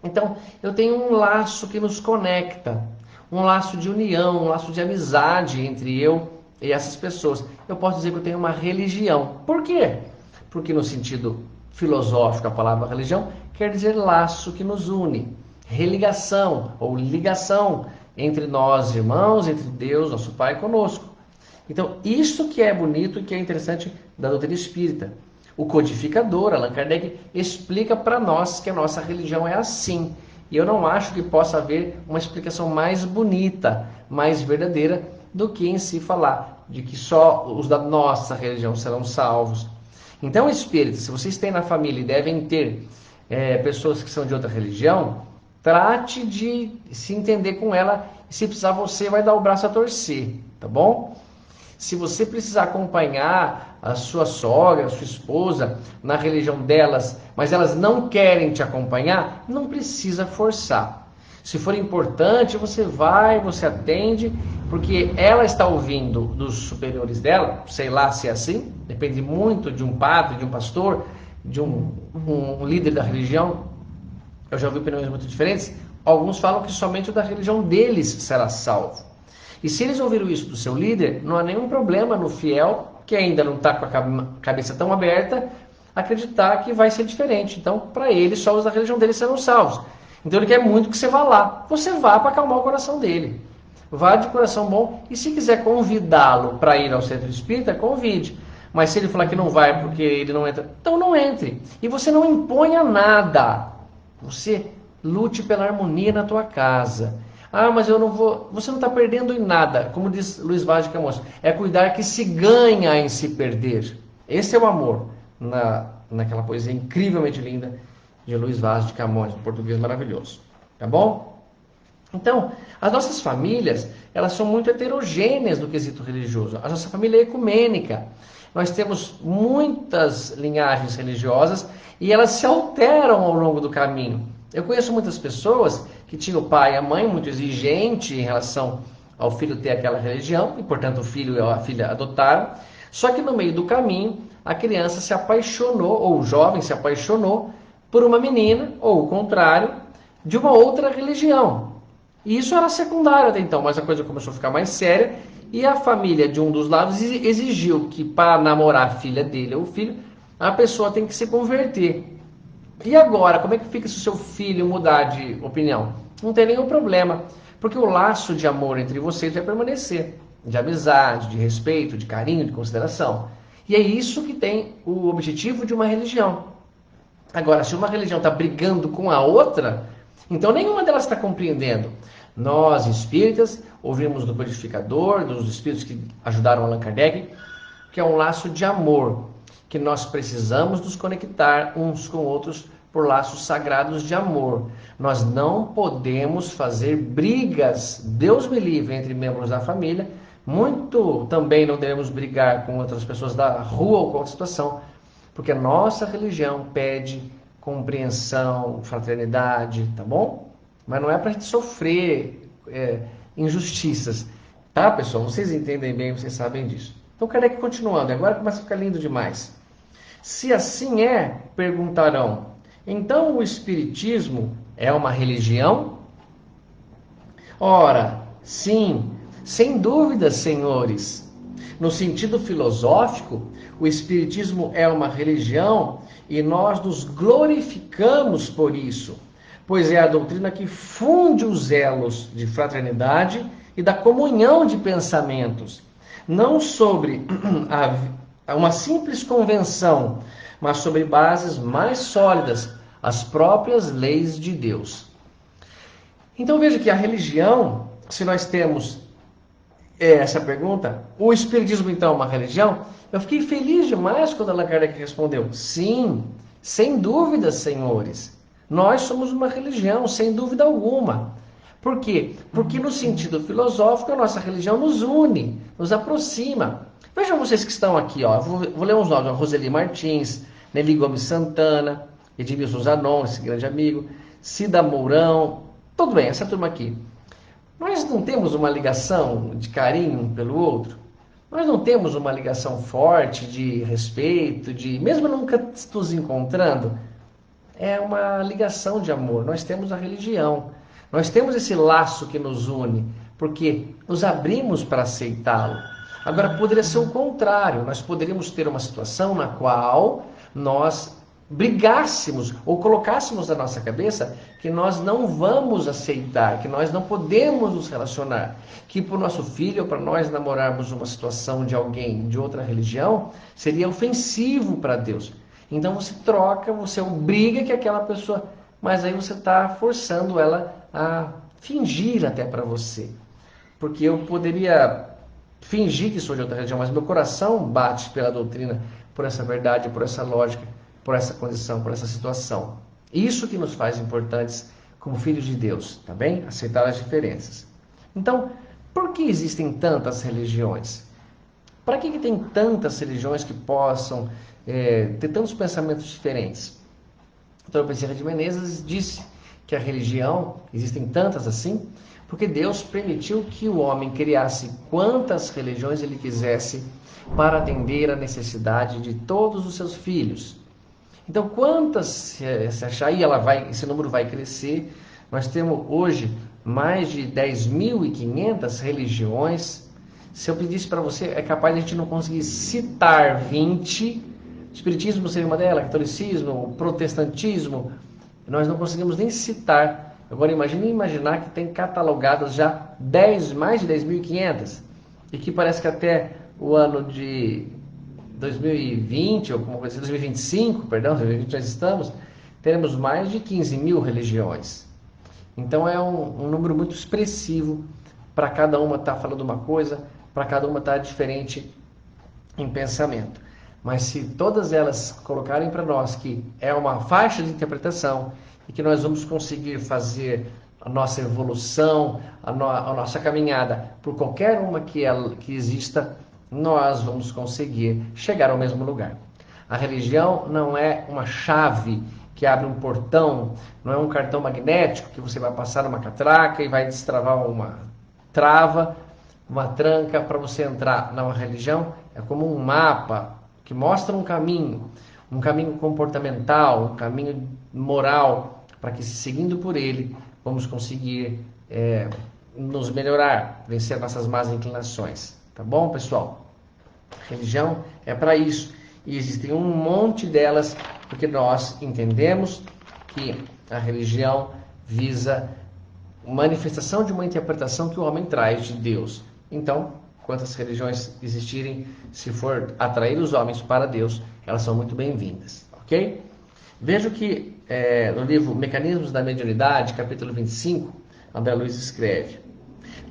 então eu tenho um laço que nos conecta, um laço de união, um laço de amizade entre eu e essas pessoas. Eu posso dizer que eu tenho uma religião. Por quê? Porque no sentido filosófico a palavra religião quer dizer laço que nos une, religação ou ligação entre nós, irmãos, entre Deus, nosso Pai, conosco. Então, isso que é bonito e que é interessante da doutrina espírita. O codificador, Allan Kardec, explica para nós que a nossa religião é assim. E eu não acho que possa haver uma explicação mais bonita, mais verdadeira, do que em si falar de que só os da nossa religião serão salvos. Então, espíritos, se vocês têm na família e devem ter pessoas que são de outra religião, trate de se entender com ela, e se precisar você vai dar o braço a torcer, tá bom? Se você precisar acompanhar a sua sogra, a sua esposa na religião delas, mas elas não querem te acompanhar, não precisa forçar. Se for importante, você vai, você atende, porque ela está ouvindo dos superiores dela, sei lá se é assim, depende muito de um padre, de um pastor, de um líder da religião. Eu já ouvi opiniões muito diferentes. Alguns falam que somente o da religião deles será salvo. E se eles ouviram isso do seu líder, não há nenhum problema no fiel, que ainda não está com a cabeça tão aberta, acreditar que vai ser diferente. Então, para ele, só os da religião dele serão salvos. Então, ele quer muito que você vá lá. Você vá para acalmar o coração dele. Vá de coração bom. E se quiser convidá-lo para ir ao centro espírita, convide. Mas se ele falar que não vai porque ele não entra, então não entre. E você não imponha nada. Você lute pela harmonia na tua casa. Ah, mas eu não vou... Você não está perdendo em nada. Como diz Luís Vaz de Camões, é cuidar que se ganha em se perder. Esse é o amor. Naquela poesia incrivelmente linda de Luís Vaz de Camões, um português maravilhoso. Tá bom? Então, as nossas famílias, elas são muito heterogêneas no quesito religioso. A nossa família é ecumênica. Nós temos muitas linhagens religiosas e elas se alteram ao longo do caminho. Eu conheço muitas pessoas que tinham o pai e a mãe muito exigente em relação ao filho ter aquela religião, e portanto o filho e a filha adotaram, só que no meio do caminho a criança se apaixonou, ou o jovem se apaixonou por uma menina, ou o contrário, de uma outra religião. E isso era secundário até então, mas a coisa começou a ficar mais séria, e a família de um dos lados exigiu que para namorar a filha dele ou o filho, a pessoa tem que se converter. E agora, como é que fica se o seu filho mudar de opinião? Não tem nenhum problema, porque o laço de amor entre vocês vai permanecer, de amizade, de respeito, de carinho, de consideração. E é isso que tem o objetivo de uma religião. Agora, se uma religião está brigando com a outra, então nenhuma delas está compreendendo. Nós, espíritas, ouvimos do codificador, dos espíritos que ajudaram Allan Kardec, que é um laço de amor, que nós precisamos nos conectar uns com outros por laços sagrados de amor. Nós não podemos fazer brigas, Deus me livre, entre membros da família, muito também não devemos brigar com outras pessoas da rua ou com outra situação, porque a nossa religião pede compreensão, fraternidade, tá bom? Mas não é para a gente sofrer injustiças, tá, pessoal? Vocês entendem bem, vocês sabem disso. Então, Kardec continuando, agora começa a ficar lindo demais. Se assim é, perguntarão, então o Espiritismo é uma religião? Ora, sim, sem dúvida, senhores. No sentido filosófico, o Espiritismo é uma religião e nós nos glorificamos por isso, pois é a doutrina que funde os elos de fraternidade e da comunhão de pensamentos, não sobre uma simples convenção, mas sobre bases mais sólidas, as próprias leis de Deus. Então veja que a religião, se nós temos essa pergunta, o Espiritismo então é uma religião? Eu fiquei feliz demais quando Allan Kardec respondeu, sim, sem dúvida, senhores, nós somos uma religião, sem dúvida alguma. Por quê? Porque no sentido filosófico a nossa religião nos une, nos aproxima. Vejam vocês que estão aqui, ó. Vou ler uns nomes, Roseli Martins, Nelly Gomes Santana, Edmilson Zanon, esse grande amigo, Cida Mourão, tudo bem, essa turma aqui. Nós não temos uma ligação de carinho um pelo outro? Nós não temos uma ligação forte de respeito, mesmo nunca nos encontrando? É uma ligação de amor. Nós temos a religião. Nós temos esse laço que nos une, porque nos abrimos para aceitá-lo. Agora, poderia ser o contrário. Nós poderíamos ter uma situação na qual nós brigássemos ou colocássemos na nossa cabeça que nós não vamos aceitar, que nós não podemos nos relacionar, que para o nosso filho ou para nós namorarmos uma situação de alguém de outra religião seria ofensivo para Deus. Então você troca, você obriga que aquela pessoa, mas aí você está forçando ela a fingir até para você. Porque eu poderia fingir que sou de outra religião, mas meu coração bate pela doutrina, por essa verdade, por essa lógica, por essa condição, por essa situação. Isso que nos faz importantes como filhos de Deus, tá bem? Aceitar as diferenças. Então, por que existem tantas religiões? Para que tem tantas religiões que possam ter tantos pensamentos diferentes? Então, o Bezerra de Menezes disse que a religião, existem tantas assim, porque Deus permitiu que o homem criasse quantas religiões ele quisesse para atender a necessidade de todos os seus filhos. Então, quantas se achar aí, esse número vai crescer. Nós temos hoje mais de 10.500 religiões. Se eu pedisse para você, é capaz de a gente não conseguir citar 20. O Espiritismo seria uma delas, catolicismo, o protestantismo. Nós não conseguimos nem citar. Agora, imagine imaginar que tem catalogadas já mais de 10.500. E que parece que até o ano de 2020, ou como coisa, 2025, perdão, 2020 nós estamos, teremos mais de 15.000 religiões. Então é um número muito expressivo, para cada uma estar falando uma coisa, para cada uma estar diferente em pensamento. Mas se todas elas colocarem para nós que é uma faixa de interpretação e que nós vamos conseguir fazer a nossa evolução, a nossa caminhada por qualquer uma que exista, nós vamos conseguir chegar ao mesmo lugar. A religião não é uma chave que abre um portão, não é um cartão magnético que você vai passar numa catraca e vai destravar uma trava, uma tranca para você entrar. Não, a religião é como um mapa que mostra um caminho comportamental, um caminho moral, para que seguindo por ele vamos conseguir nos melhorar, vencer nossas más inclinações. Tá bom, pessoal? Religião é para isso. E existem um monte delas porque nós entendemos que a religião visa manifestação de uma interpretação que o homem traz de Deus. Então, quantas religiões existirem, se for atrair os homens para Deus, elas são muito bem-vindas, ok? Vejo que no livro Mecanismos da Mediunidade, capítulo 25, André Luiz escreve: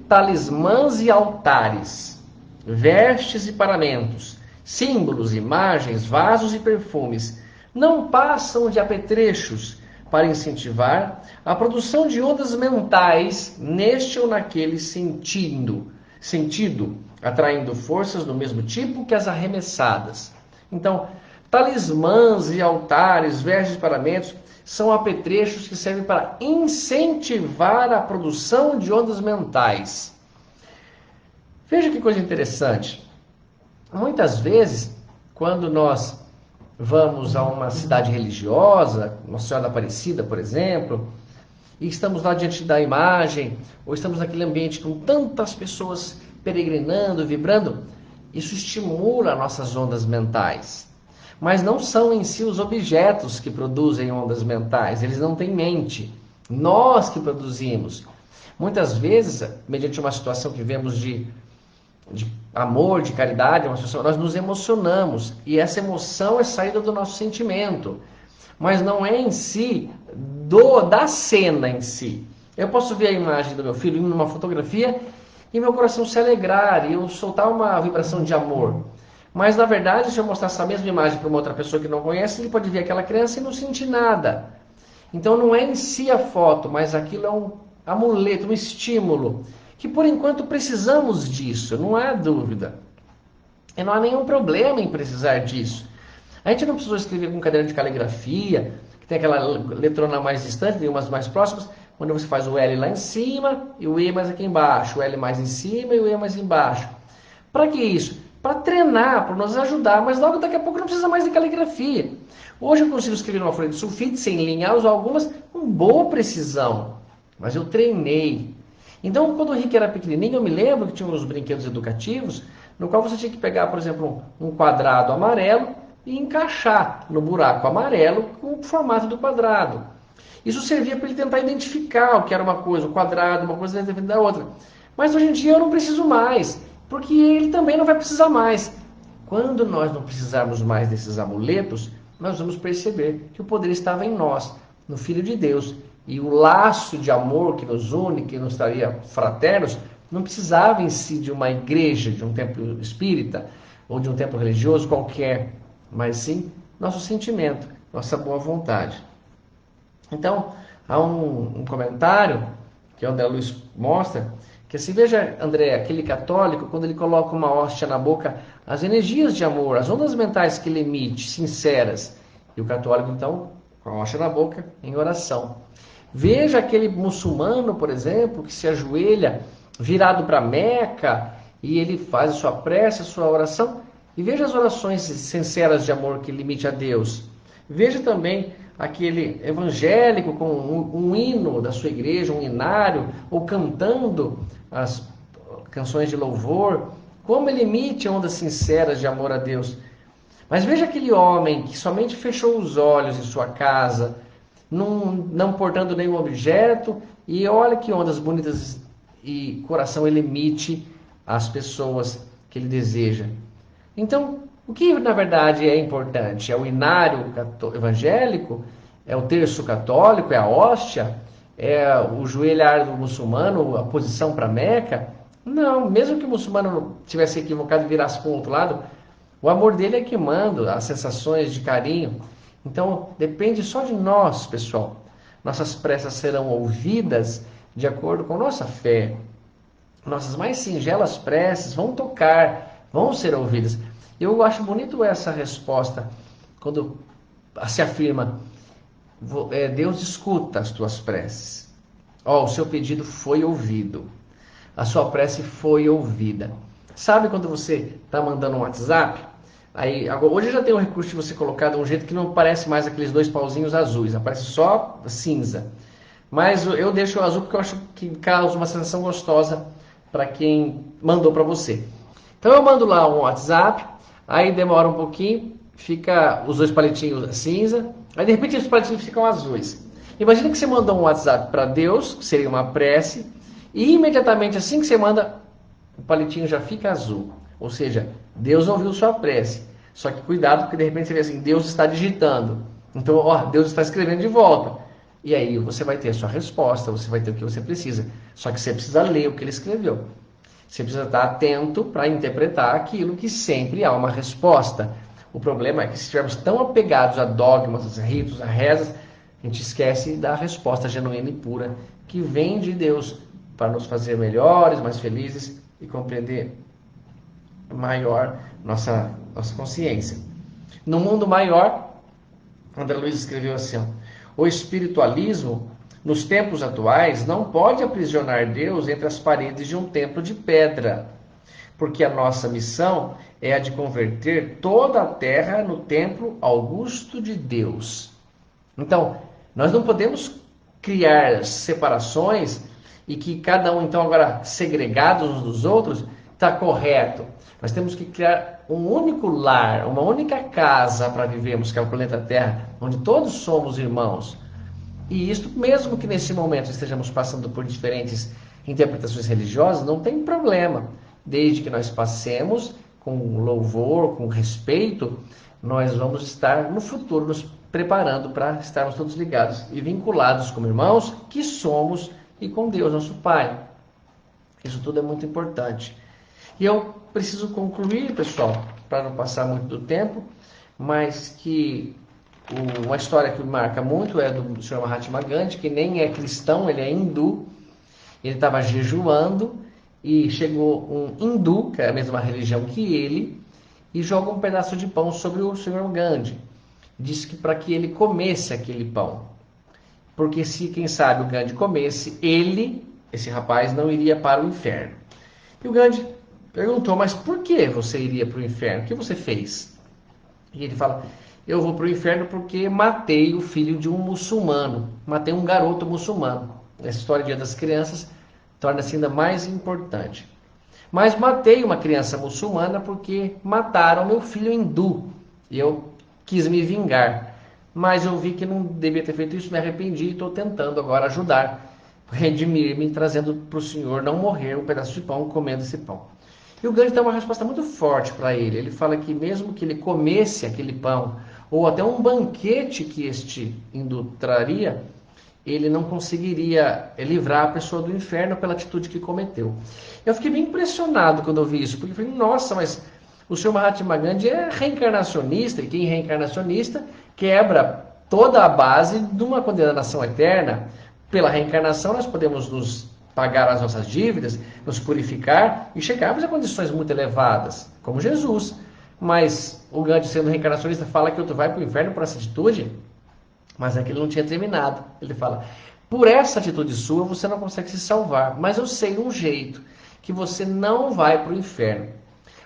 talismãs e altares, vestes e paramentos, símbolos, imagens, vasos e perfumes, não passam de apetrechos para incentivar a produção de ondas mentais neste ou naquele sentido, atraindo forças do mesmo tipo que as arremessadas. Então, talismãs e altares, vestes e paramentos são apetrechos que servem para incentivar a produção de ondas mentais. Veja que coisa interessante. Muitas vezes, quando nós vamos a uma cidade religiosa, Nossa Senhora da Aparecida, por exemplo, e estamos lá diante da imagem, ou estamos naquele ambiente com tantas pessoas peregrinando, vibrando, isso estimula nossas ondas mentais. Mas não são em si os objetos que produzem ondas mentais, eles não têm mente. Nós que produzimos. Muitas vezes, mediante uma situação que vemos de amor, de caridade, nós nos emocionamos. E essa emoção é saída do nosso sentimento. Mas não é em si da cena em si. Eu posso ver a imagem do meu filho em uma fotografia e meu coração se alegrar e eu soltar uma vibração de amor. Mas na verdade, se eu mostrar essa mesma imagem para uma outra pessoa que não conhece, ele pode ver aquela criança e não sentir nada. Então não é em si a foto, mas aquilo é um amuleto, um estímulo, que por enquanto precisamos disso, não há dúvida. E não há nenhum problema em precisar disso. A gente não precisou escrever com caderno de caligrafia, que tem aquela letrona mais distante, tem umas mais próximas, onde você faz o L lá em cima e o E mais aqui embaixo, o L mais em cima e o E mais embaixo. Para que isso? Para treinar, para nos ajudar, mas logo daqui a pouco não precisa mais de caligrafia. Hoje eu consigo escrever numa folha de sulfite, sem linhares, algumas com boa precisão, mas eu treinei. Então, quando o Rick era pequenininho, eu me lembro que tinha uns brinquedos educativos, no qual você tinha que pegar, por exemplo, um quadrado amarelo e encaixar no buraco amarelo com o formato do quadrado. Isso servia para ele tentar identificar o que era uma coisa, o quadrado, uma coisa dentro da outra. Mas hoje em dia eu não preciso mais, porque ele também não vai precisar mais. Quando nós não precisarmos mais desses amuletos, nós vamos perceber que o poder estava em nós, no Filho de Deus. E o laço de amor que nos une, que nos traria fraternos, não precisava em si de uma igreja, de um templo espírita, ou de um templo religioso qualquer, mas sim nosso sentimento, nossa boa vontade. Então, há um comentário que o André Luiz mostra, que assim, veja, André, aquele católico, quando ele coloca uma hóstia na boca, as energias de amor, as ondas mentais que ele emite, sinceras, e o católico, então, com a hóstia na boca, em oração. Veja aquele muçulmano, por exemplo, que se ajoelha virado para Meca, e ele faz a sua prece, a sua oração, e veja as orações sinceras de amor que ele emite a Deus. Veja também aquele evangélico com um hino da sua igreja, um hinário, ou cantando as canções de louvor, como ele emite ondas sinceras de amor a Deus. Mas veja aquele homem que somente fechou os olhos em sua casa, não portando nenhum objeto, e olha que ondas bonitas e coração ele emite às pessoas que ele deseja. Então, o que na verdade é importante? É o inário evangélico? É o terço católico? É a hóstia? É o joelhar do muçulmano? A posição para Meca? Não, mesmo que o muçulmano tivesse equivocado e virasse para o outro lado, o amor dele é que manda, as sensações de carinho. Então, depende só de nós, pessoal. Nossas preces serão ouvidas de acordo com nossa fé. Nossas mais singelas preces vão tocar, vão ser ouvidas. Eu acho bonito essa resposta, quando se afirma, Deus escuta as tuas preces. O seu pedido foi ouvido. A sua prece foi ouvida. Sabe quando você está mandando um WhatsApp? Aí, agora, hoje já tem o recurso de você colocar de um jeito que não parece mais aqueles dois pauzinhos azuis, aparece só cinza. Mas eu deixo o azul porque eu acho que causa uma sensação gostosa para quem mandou para você. Então eu mando lá um WhatsApp, aí demora um pouquinho, fica os 2 palitinhos cinza, aí de repente os palitinhos ficam azuis. Imagina que você mandou um WhatsApp para Deus, que seria uma prece, e imediatamente assim que você manda, o palitinho já fica azul. Ou seja, Deus ouviu sua prece. Só que cuidado, porque de repente você vê assim, Deus está digitando. Então, ó, Deus está escrevendo de volta. E aí você vai ter a sua resposta, você vai ter o que você precisa. Só que você precisa ler o que ele escreveu. Você precisa estar atento para interpretar aquilo que sempre há uma resposta. O problema é que se estivermos tão apegados a dogmas, a ritos, a rezas, a gente esquece da resposta genuína e pura que vem de Deus para nos fazer melhores, mais felizes e compreender maior nossa consciência. No mundo maior, André Luiz escreveu assim, ó, o espiritualismo, nos tempos atuais, não pode aprisionar Deus entre as paredes de um templo de pedra, porque a nossa missão é a de converter toda a terra no templo augusto de Deus. Então, nós não podemos criar separações e que cada um, então, agora segregados uns dos outros, está correto. Nós temos que criar um único lar, uma única casa para vivermos, que é o planeta Terra, onde todos somos irmãos. E isto, mesmo que nesse momento estejamos passando por diferentes interpretações religiosas, não tem problema. Desde que nós passemos com louvor, com respeito, nós vamos estar no futuro nos preparando para estarmos todos ligados e vinculados como irmãos que somos e com Deus, nosso Pai. Isso tudo é muito importante. E eu preciso concluir, pessoal, para não passar muito do tempo, mas que uma história que me marca muito é do Sr. Mahatma Gandhi, que nem é cristão, ele é hindu. Ele estava jejuando e chegou um hindu, que é a mesma religião que ele, e joga um pedaço de pão sobre o Sr. Gandhi. Disse que para que ele comesse aquele pão. Porque se, quem sabe, o Gandhi comesse, ele, esse rapaz, não iria para o inferno. E o Gandhi perguntou, mas por que você iria para o inferno? O que você fez? E ele fala, eu vou para o inferno porque matei o filho de um muçulmano. Matei um garoto muçulmano. Essa história Dia das Crianças torna-se ainda mais importante. Mas matei uma criança muçulmana porque mataram meu filho hindu. E eu quis me vingar. Mas eu vi que não devia ter feito isso, me arrependi e estou tentando agora ajudar, redimir-me, trazendo para o Senhor não morrer um pedaço de pão, comendo esse pão. E o Gandhi dá uma resposta muito forte para ele. Ele fala que mesmo que ele comesse aquele pão, ou até um banquete que este hindu traria, ele não conseguiria livrar a pessoa do inferno pela atitude que cometeu. Eu fiquei bem impressionado quando eu vi isso, porque eu falei, nossa, mas o Sr. Mahatma Gandhi é reencarnacionista, e quem é reencarnacionista quebra toda a base de uma condenação eterna. Pela reencarnação nós podemos nos pagar as nossas dívidas, nos purificar e chegarmos a condições muito elevadas, como Jesus. Mas o Gandhi, sendo reencarnacionista, fala que tu vai para o inferno por essa atitude, mas é que ele não tinha terminado. Ele fala, por essa atitude sua você não consegue se salvar, mas eu sei um jeito que você não vai para o inferno.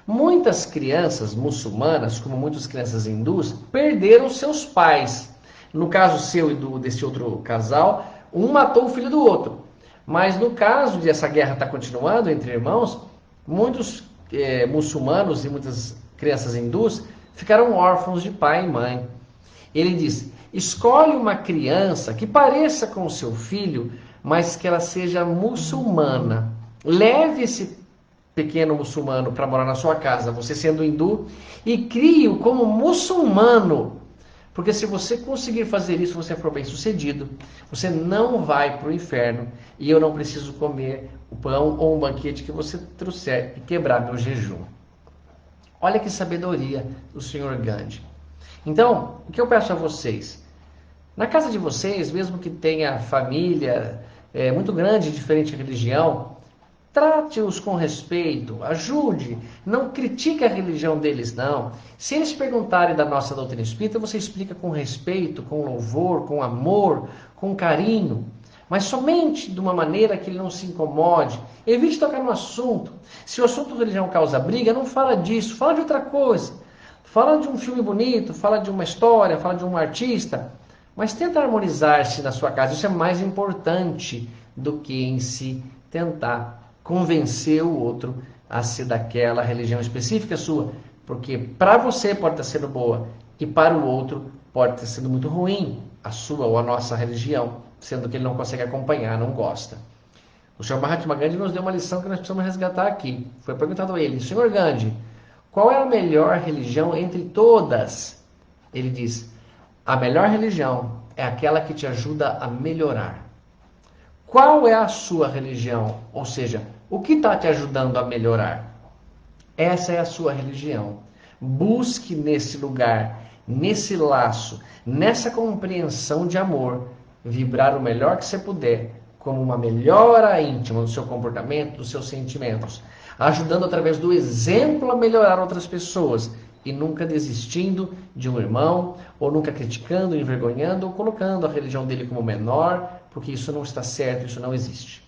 Muitas crianças muçulmanas, como muitas crianças hindus, perderam seus pais. No caso seu e desse outro casal, um matou o filho do outro. Mas no caso de essa guerra estar continuando entre irmãos, muitos muçulmanos e muitas crianças hindus ficaram órfãos de pai e mãe. Ele diz, escolhe uma criança que pareça com o seu filho, mas que ela seja muçulmana. Leve esse pequeno muçulmano para morar na sua casa, você sendo hindu, e crie-o como muçulmano. Porque se você conseguir fazer isso, você for bem sucedido, você não vai para o inferno, e eu não preciso comer o pão ou um banquete que você trouxer e quebrar meu jejum. Olha que sabedoria do Sr. Gandhi. Então, o que eu peço a vocês? Na casa de vocês, mesmo que tenha família muito grande, diferente religião, trate-os com respeito, ajude, não critique a religião deles, não. Se eles perguntarem da nossa doutrina espírita, você explica com respeito, com louvor, com amor, com carinho, mas somente de uma maneira que ele não se incomode. Evite tocar no assunto. Se o assunto religião causa briga, não fala disso, fala de outra coisa. Fala de um filme bonito, fala de uma história, fala de um artista, mas tenta harmonizar-se na sua casa. Isso é mais importante do que em si tentar convencer o outro a ser daquela religião específica sua. Porque para você pode estar sendo boa e para o outro pode estar sendo muito ruim a sua ou a nossa religião, sendo que ele não consegue acompanhar, não gosta. O Sr. Mahatma Gandhi nos deu uma lição que nós precisamos resgatar aqui. Foi perguntado a ele: Sr. Gandhi, qual é a melhor religião entre todas? Ele diz: a melhor religião é aquela que te ajuda a melhorar. Qual é a sua religião? Ou seja, o que está te ajudando a melhorar? Essa é a sua religião. Busque nesse lugar, nesse laço, nessa compreensão de amor, vibrar o melhor que você puder, como uma melhora íntima do seu comportamento, dos seus sentimentos, ajudando através do exemplo a melhorar outras pessoas e nunca desistindo de um irmão, ou nunca criticando, envergonhando, ou colocando a religião dele como menor, porque isso não está certo, isso não existe.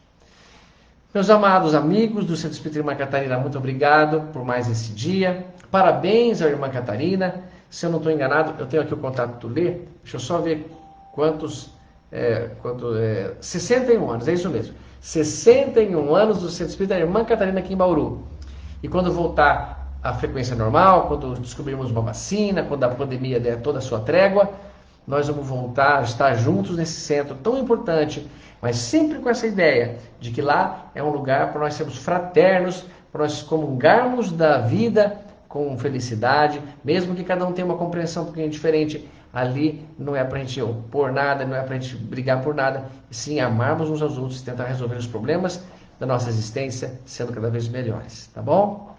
Meus amados amigos do Centro Espírita Irmã Catarina, muito obrigado por mais esse dia. Parabéns à Irmã Catarina. Se eu não estou enganado, eu tenho aqui o contato do Lê. Deixa eu só ver quantos... 61 anos, é isso mesmo. 61 anos do Centro Espírita Irmã Catarina aqui em Bauru. E quando voltar à frequência normal, quando descobrirmos uma vacina, quando a pandemia der toda a sua trégua, nós vamos voltar a estar juntos nesse centro tão importante, mas sempre com essa ideia de que lá é um lugar para nós sermos fraternos, para nós comungarmos da vida com felicidade, mesmo que cada um tenha uma compreensão um pouquinho diferente. Ali não é para a gente opor nada, não é para a gente brigar por nada, e sim amarmos uns aos outros e tentar resolver os problemas da nossa existência, sendo cada vez melhores, tá bom?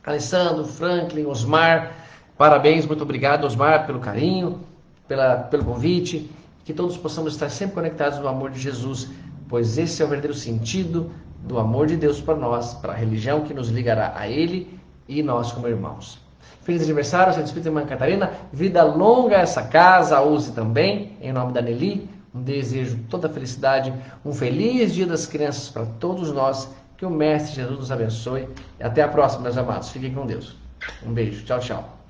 Alessandro, Franklin, Osmar, parabéns, muito obrigado, Osmar, pelo carinho, pelo convite, que todos possamos estar sempre conectados no amor de Jesus, pois esse é o verdadeiro sentido do amor de Deus para nós, para a religião que nos ligará a Ele e nós como irmãos. Feliz aniversário, Centro Espírita Irmã Catarina, vida longa a essa casa, a use também, em nome da Nelly, um desejo toda a felicidade, um feliz Dia das Crianças para todos nós, que o Mestre Jesus nos abençoe, e até a próxima, meus amados, fiquem com Deus. Um beijo, tchau, tchau.